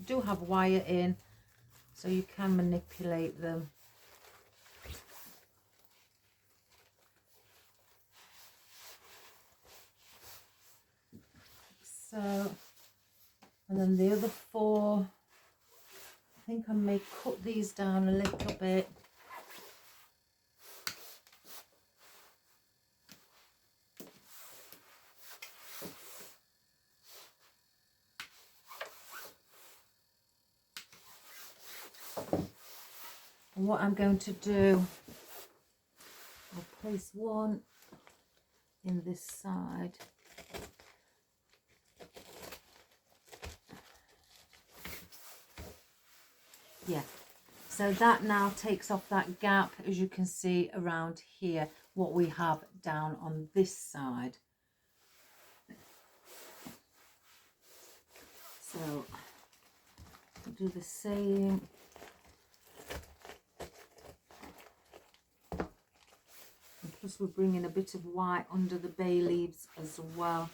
do have wire in, so you can manipulate them. So, and then the other 4, I think I may cut these down a little bit. And what I'm going to do, I'll place one in this side. Yeah, so that now takes off that gap, as you can see around here, what we have down on this side. So I'll do the same. And plus we're bringing a bit of white under the bay leaves as well.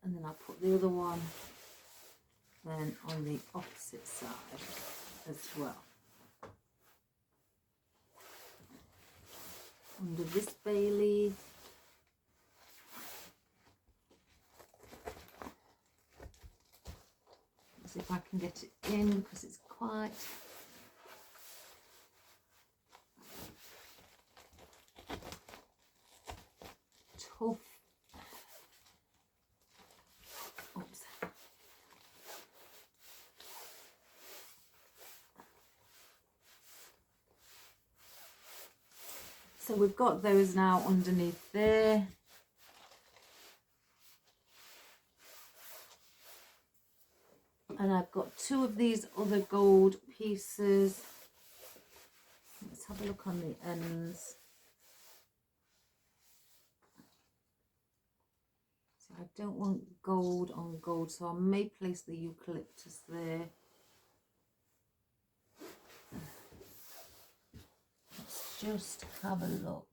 And then I'll put the other one then on the opposite side as well. Under this bay leaf. See if I can get it in, because it's quite tough. Oops. So we've got those now underneath there. And I've got 2 of these other gold pieces. Let's have a look on the ends. So I don't want gold on gold, so I may place the eucalyptus there. Let's just have a look.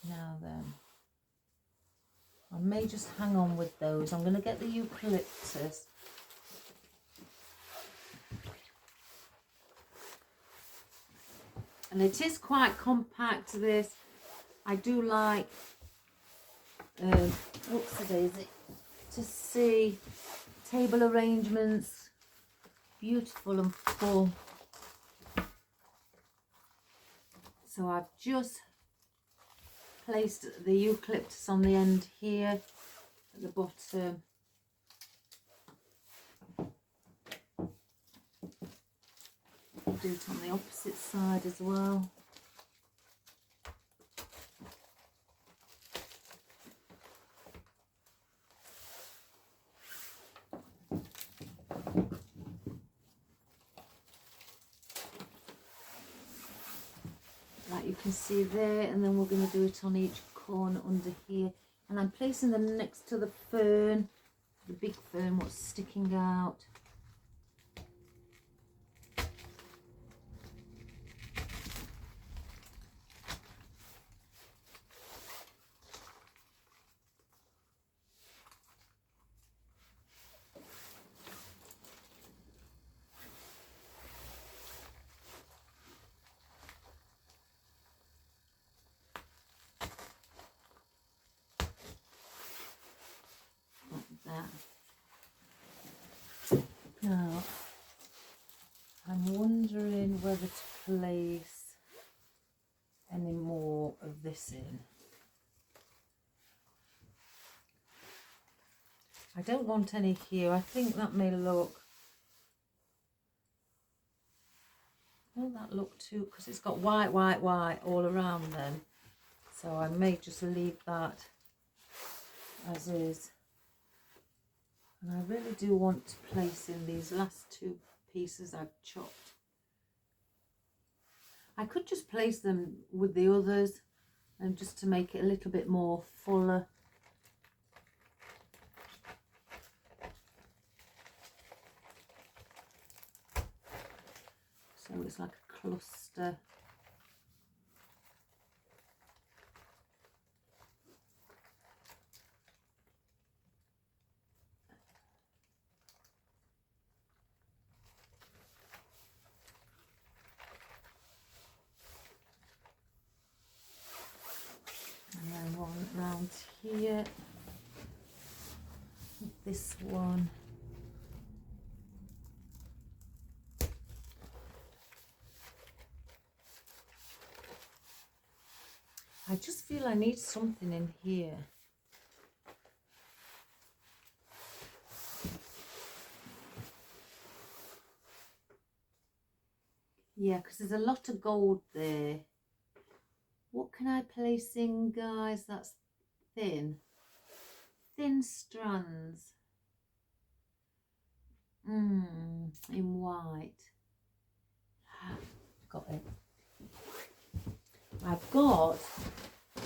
Now then, I may just hang on with those. I'm going to get the eucalyptus. And it is quite compact, this. I do like, what's the daisy, to see table arrangements, beautiful and full. So I've just placed the eucalyptus on the end here at the bottom. I'll do it on the opposite side as well. Like you can see there, and then we're going to do it on each corner under here. And I'm placing them next to the fern, the big fern, what's sticking out. Now, I'm wondering whether to place any more of this in. I don't want any here. I think that may look, won't that look too, because it's got white, white, white all around them. So I may just leave that as is. And I really do want to place in these last two pieces I've chopped. I could just place them with the others and just to make it a little bit more fuller. So it's like a cluster. And then one round here, this one. I just feel I need something in here. Yeah, because there's a lot of gold there. What can I place in, guys? That's thin. Thin strands. In white. Got it. I've got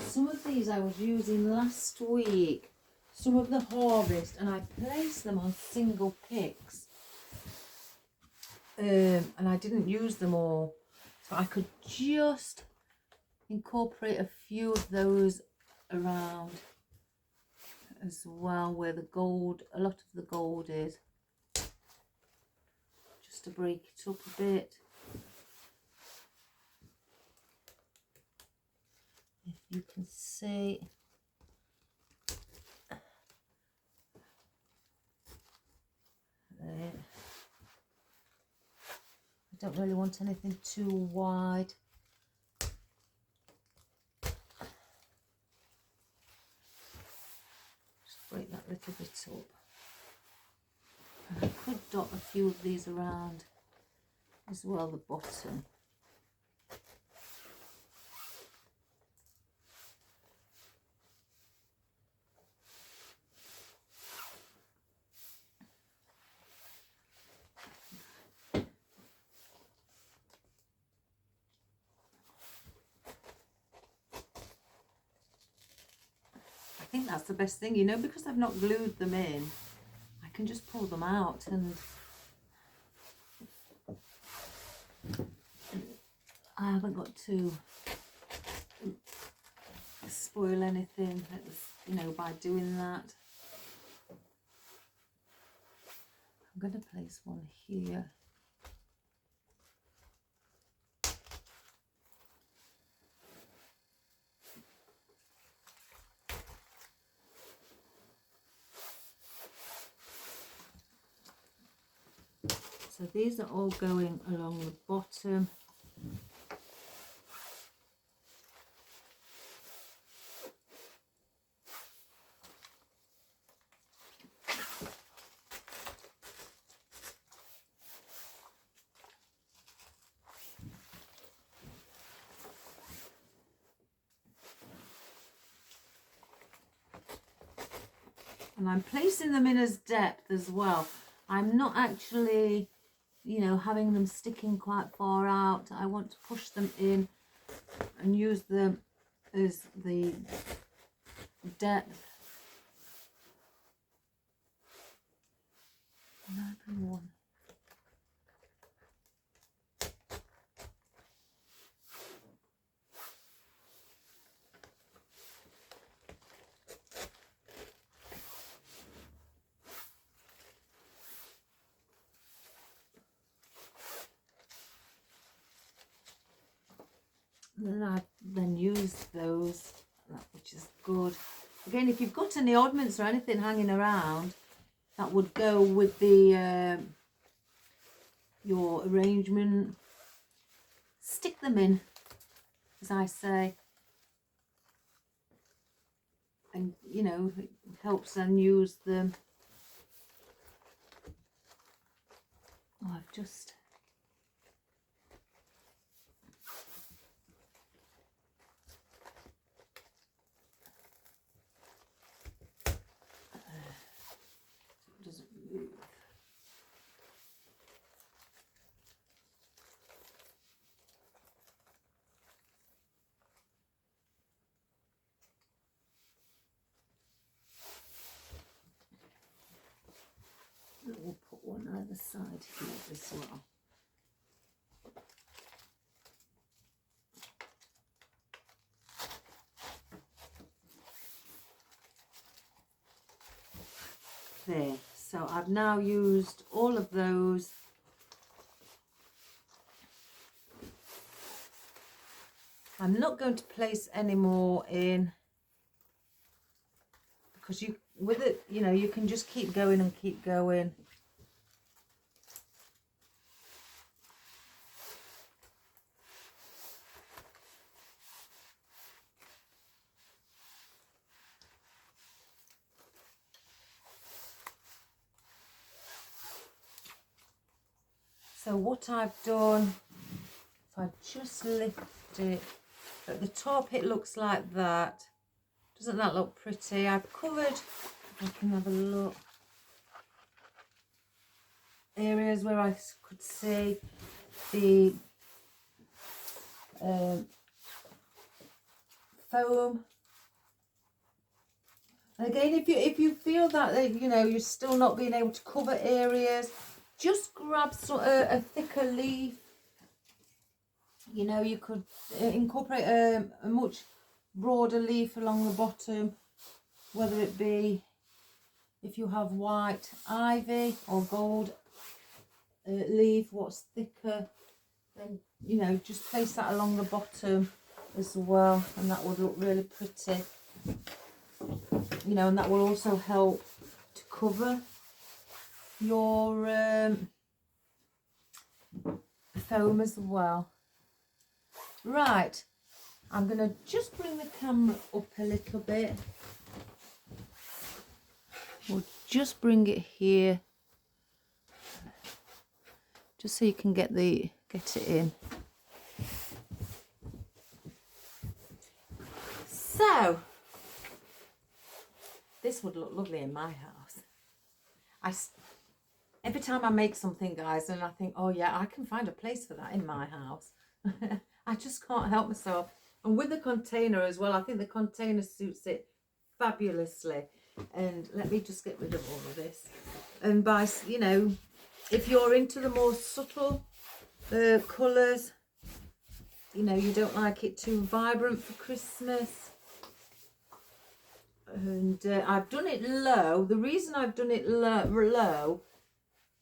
some of these I was using last week. Some of the Harvest, and I placed them on single picks. And I didn't use them all. So I could just incorporate a few of those around as well, where the gold, a lot of the gold is, just to break it up a bit. If you can see, there. I don't really want anything too wide. Break that little bit up. And I could dot a few of these around as well, the bottom. I think that's the best thing, you know, because I've not glued them in, I can just pull them out and I haven't got to spoil anything, you know, by doing that. I'm going to place one here. So these are all going along the bottom. And I'm placing them in as depth as well. I'm not actually, you know, having them sticking quite far out. I want to push them in and use them as the depth. Another one. Then I use those, which is good. Again, if you've got any oddments or anything hanging around that would go with the your arrangement, stick them in, as I say, and you know, it helps and use them. Oh, I've just side here as well. There, so I've now used all of those. I'm not going to place any more in, because you, with it, you know, you can just keep going and keep going. So what I've done, if I just lift it, at the top it looks like that. Doesn't that look pretty? I've covered, if I can have a look, areas where I could see the foam. And again, if you feel that you know you're still not being able to cover areas, just grab a thicker leaf. You know, you could incorporate a much broader leaf along the bottom, whether it be if you have white ivy or gold leaf, what's thicker, then you know, just place that along the bottom as well, and that would look really pretty. You know, and that will also help to cover your foam as well. Right, I'm going to just bring the camera up a little bit. We'll just bring it here, just so you can get it in. So, this would look lovely in my house. Every time I make something, guys, and I think, oh yeah, I can find a place for that in my house. I just can't help myself. And with the container as well, I think the container suits it fabulously. And let me just get rid of all of this. And by, you know, if you're into the more subtle colours, you know, you don't like it too vibrant for Christmas. And I've done it low. The reason I've done it low,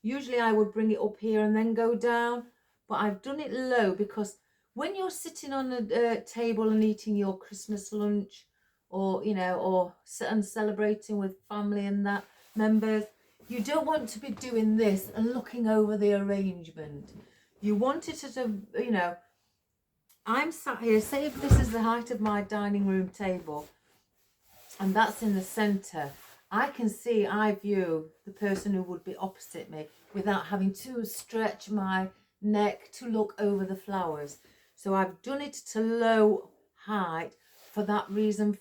usually I would bring it up here and then go down. But I've done it low because when you're sitting on a table and eating your Christmas lunch, or, you know, or celebrating with family and that members, you don't want to be doing this and looking over the arrangement. You want it at a, you know, I'm sat here, say if this is the height of my dining room table and that's in the centre, I view the person who would be opposite me without having to stretch my neck to look over the flowers. So I've done it to low height for that reason,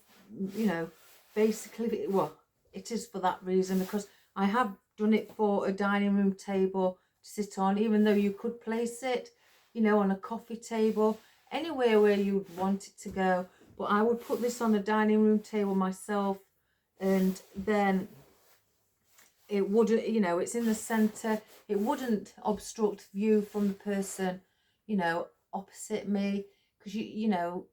you know, basically, well, it is for that reason, because I have done it for a dining room table to sit on, even though you could place it, you know, on a coffee table, anywhere where you would want it to go. But I would put this on a dining room table myself, and then it wouldn't, you know, it's in the centre, it wouldn't obstruct view from the person, you know, opposite me, because you know,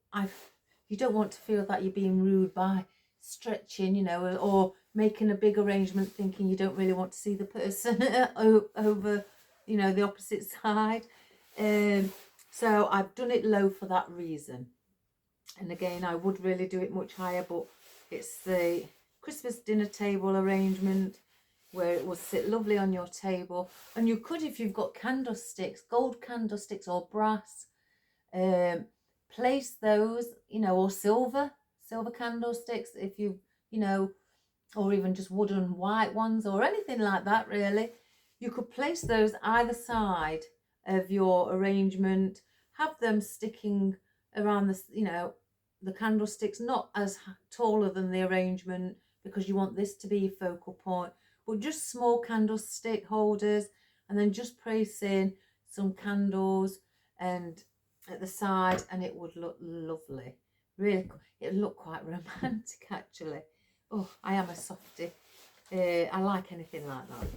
you don't want to feel that you're being rude by stretching, you know, or making a big arrangement thinking you don't really want to see the person over, you know, the opposite side. So I've done it low for that reason. And again, I would really do it much higher, but it's the Christmas dinner table arrangement where it will sit lovely on your table. And you could, if you've got candlesticks, gold candlesticks or brass, place those, you know, or silver candlesticks, if you know, or even just wooden white ones or anything like that, really. You could place those either side of your arrangement, have them sticking around the, you know, the candlesticks, not as taller than the arrangement, because you want this to be your focal point, but just small candlestick holders, and then just place in some candles and at the side, and it would look lovely. Really, it would look quite romantic, actually. Oh, I am a softie. I like anything like that.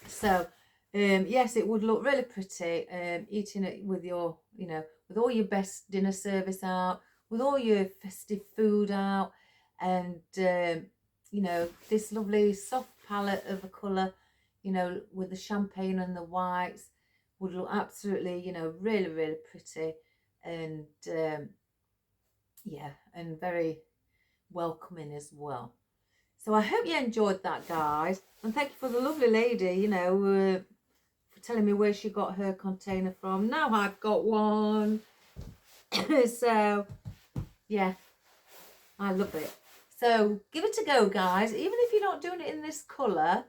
So Yes, it would look really pretty, eating it with your, with all your best dinner service out, with all your festive food out, and this lovely soft palette of a colour, with the champagne and the whites, would look absolutely, really, really pretty, and yeah, and very welcoming as well. So I hope you enjoyed that, guys, and thank you for the lovely lady, for telling me where she got her container from. Now I've got one. So yeah, I love it. So give it a go, guys. Even if you're not doing it in this colour,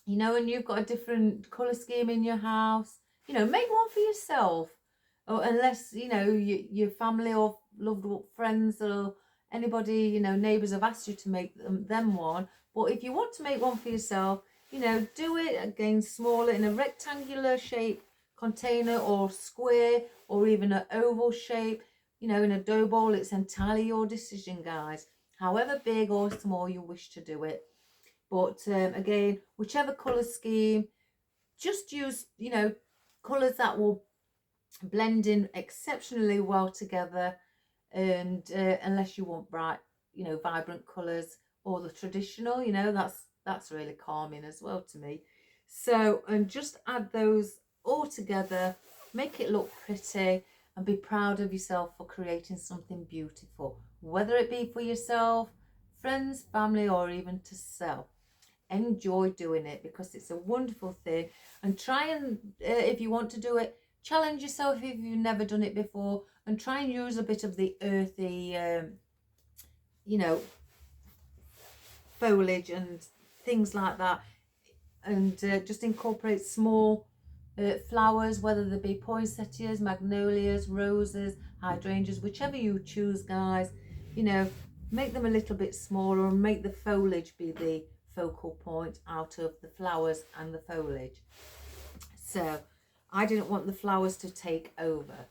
and you've got a different colour scheme in your house, make one for yourself. Or unless, your family or loved friends or anybody, neighbours have asked you to make them one. But if you want to make one for yourself, do it again smaller in a rectangular shape container or square or even an oval shape, in a dough bowl. It's entirely your decision, guys. However big or small you wish to do it. But again, whichever colour scheme, just use, colours that will blend in exceptionally well together. And unless you want bright, vibrant colours or the traditional, that's really calming as well to me. So, and just add those all together, make it look pretty, and be proud of yourself for creating something beautiful, whether it be for yourself, friends, family, or even to sell. Enjoy doing it because it's a wonderful thing. And try and, if you want to do it, challenge yourself if you've never done it before, and try and use a bit of the earthy, foliage and things like that, and just incorporate small flowers, whether they be poinsettias, magnolias, roses, hydrangeas, whichever you choose, guys. Make them a little bit smaller and make the foliage be the focal point out of the flowers and the foliage. So I didn't want the flowers to take over.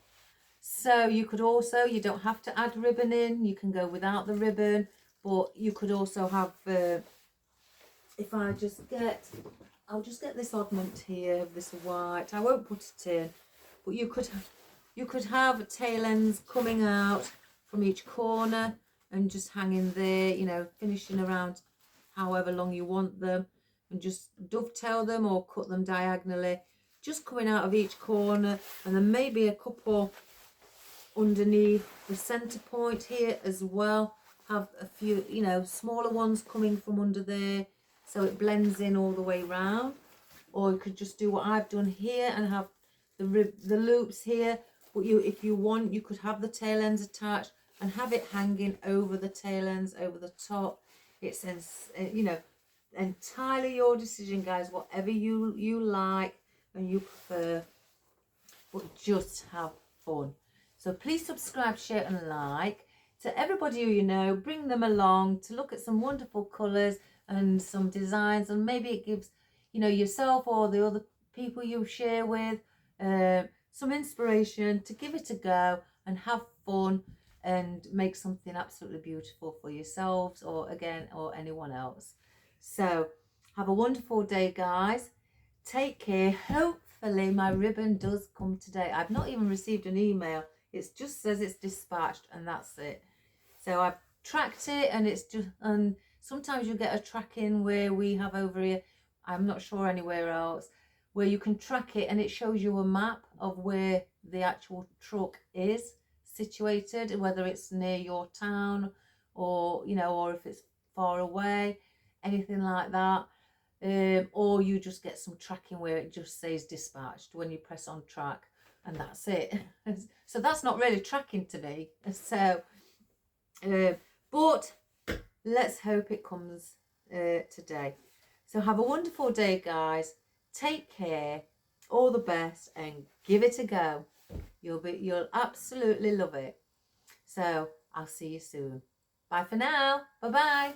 So you could also, you don't have to add ribbon in, you can go without the ribbon, but you could also have, if I just get, I'll just get this oddment here, this white, I won't put it in, but you could have tail ends coming out from each corner and just hanging there, finishing around however long you want them, and just dovetail them or cut them diagonally, just coming out of each corner, and then maybe a couple underneath the center point here as well. Have a few, smaller ones coming from under there, so it blends in all the way round. Or you could just do what I've done here and have the loops here. But if you want, you could have the tail ends attached and have it hanging over the tail ends, over the top. It's entirely your decision, guys. Whatever you like and you prefer, but just have fun. So please subscribe, share and like. To everybody who you know, bring them along to look at some wonderful colours and some designs, and maybe it gives yourself or the other people you share with some inspiration to give it a go and have fun and make something absolutely beautiful for yourselves or anyone else. So have a wonderful day, guys. Take care. Hopefully my ribbon does come today. I've not even received an email. It just says it's dispatched and that's it. So I've tracked it, and it's just, and sometimes you get a tracking where we have over here, I'm not sure anywhere else, where you can track it and it shows you a map of where the actual truck is situated, whether it's near your town or, or if it's far away, anything like that. Or you just get some tracking where it just says dispatched when you press on track, and that's it. So that's not really tracking to me. So but let's hope it comes today. So have a wonderful day, guys. Take care, all the best, and give it a go. You'll absolutely love it. So I'll see you soon. Bye for now. Bye bye.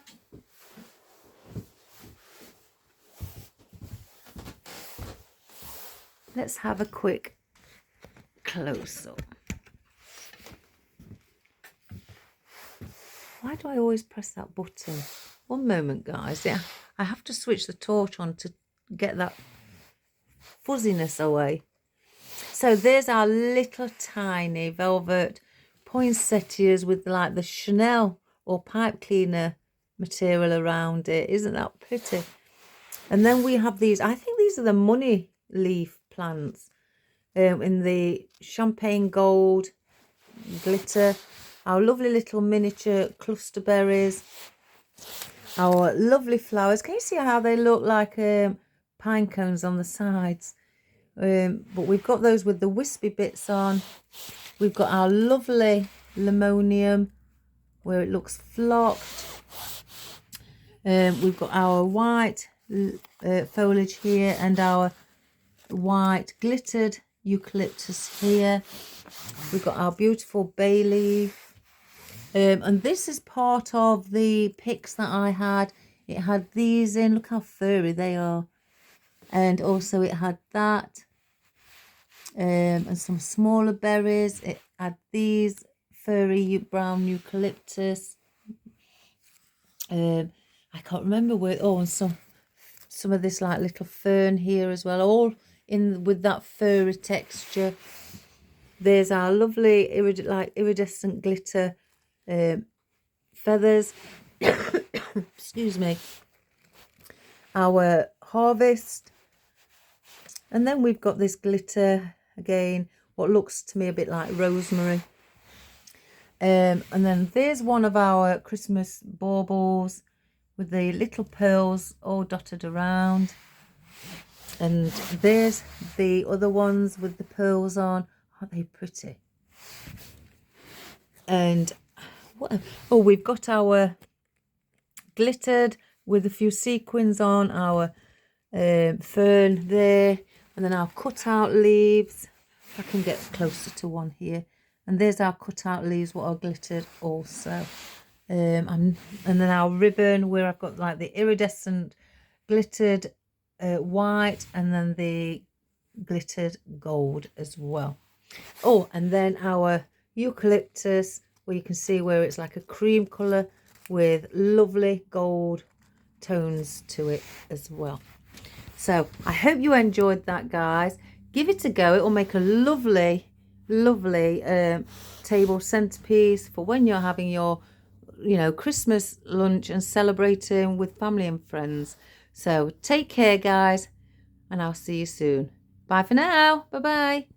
Let's have a quick close-up. Why do I always press that button? One moment, guys. Yeah, I have to switch the torch on to get that fuzziness away. So there's our little tiny velvet poinsettias with like the Chanel or pipe cleaner material around it. Isn't that pretty? And then we have these, I think these are the money leaf plants in the champagne gold glitter. Our lovely little miniature cluster berries. Our lovely flowers. Can you see how they look like pine cones on the sides? But we've got those with the wispy bits on. We've got our lovely limonium where it looks flocked. We've got our white foliage here and our white glittered eucalyptus here. We've got our beautiful bay leaf. And this is part of the picks that I had. It had these in. Look how furry they are. And also it had that. And some smaller berries. It had these furry brown eucalyptus. I can't remember where. Oh, and some of this like little fern here as well. All in with that furry texture. There's our lovely iridescent glitter feathers. Excuse me. Our harvest. And then we've got this glitter again, what looks to me a bit like rosemary. And then there's one of our Christmas baubles with the little pearls all dotted around. And there's the other ones with the pearls on. Aren't they pretty? And oh, we've got our glittered with a few sequins on, our fern there, and then our cut out leaves. If I can get closer to one here. And there's our cut out leaves, what are glittered also. And then our ribbon where I've got like the iridescent glittered white and then the glittered gold as well. Oh, and then our eucalyptus where you can see where it's like a cream colour with lovely gold tones to it as well. So I hope you enjoyed that, guys. Give it a go. It will make a lovely table centerpiece for when you're having your Christmas lunch and celebrating with family and friends. So take care, guys, and I'll see you soon. Bye for now. Bye bye.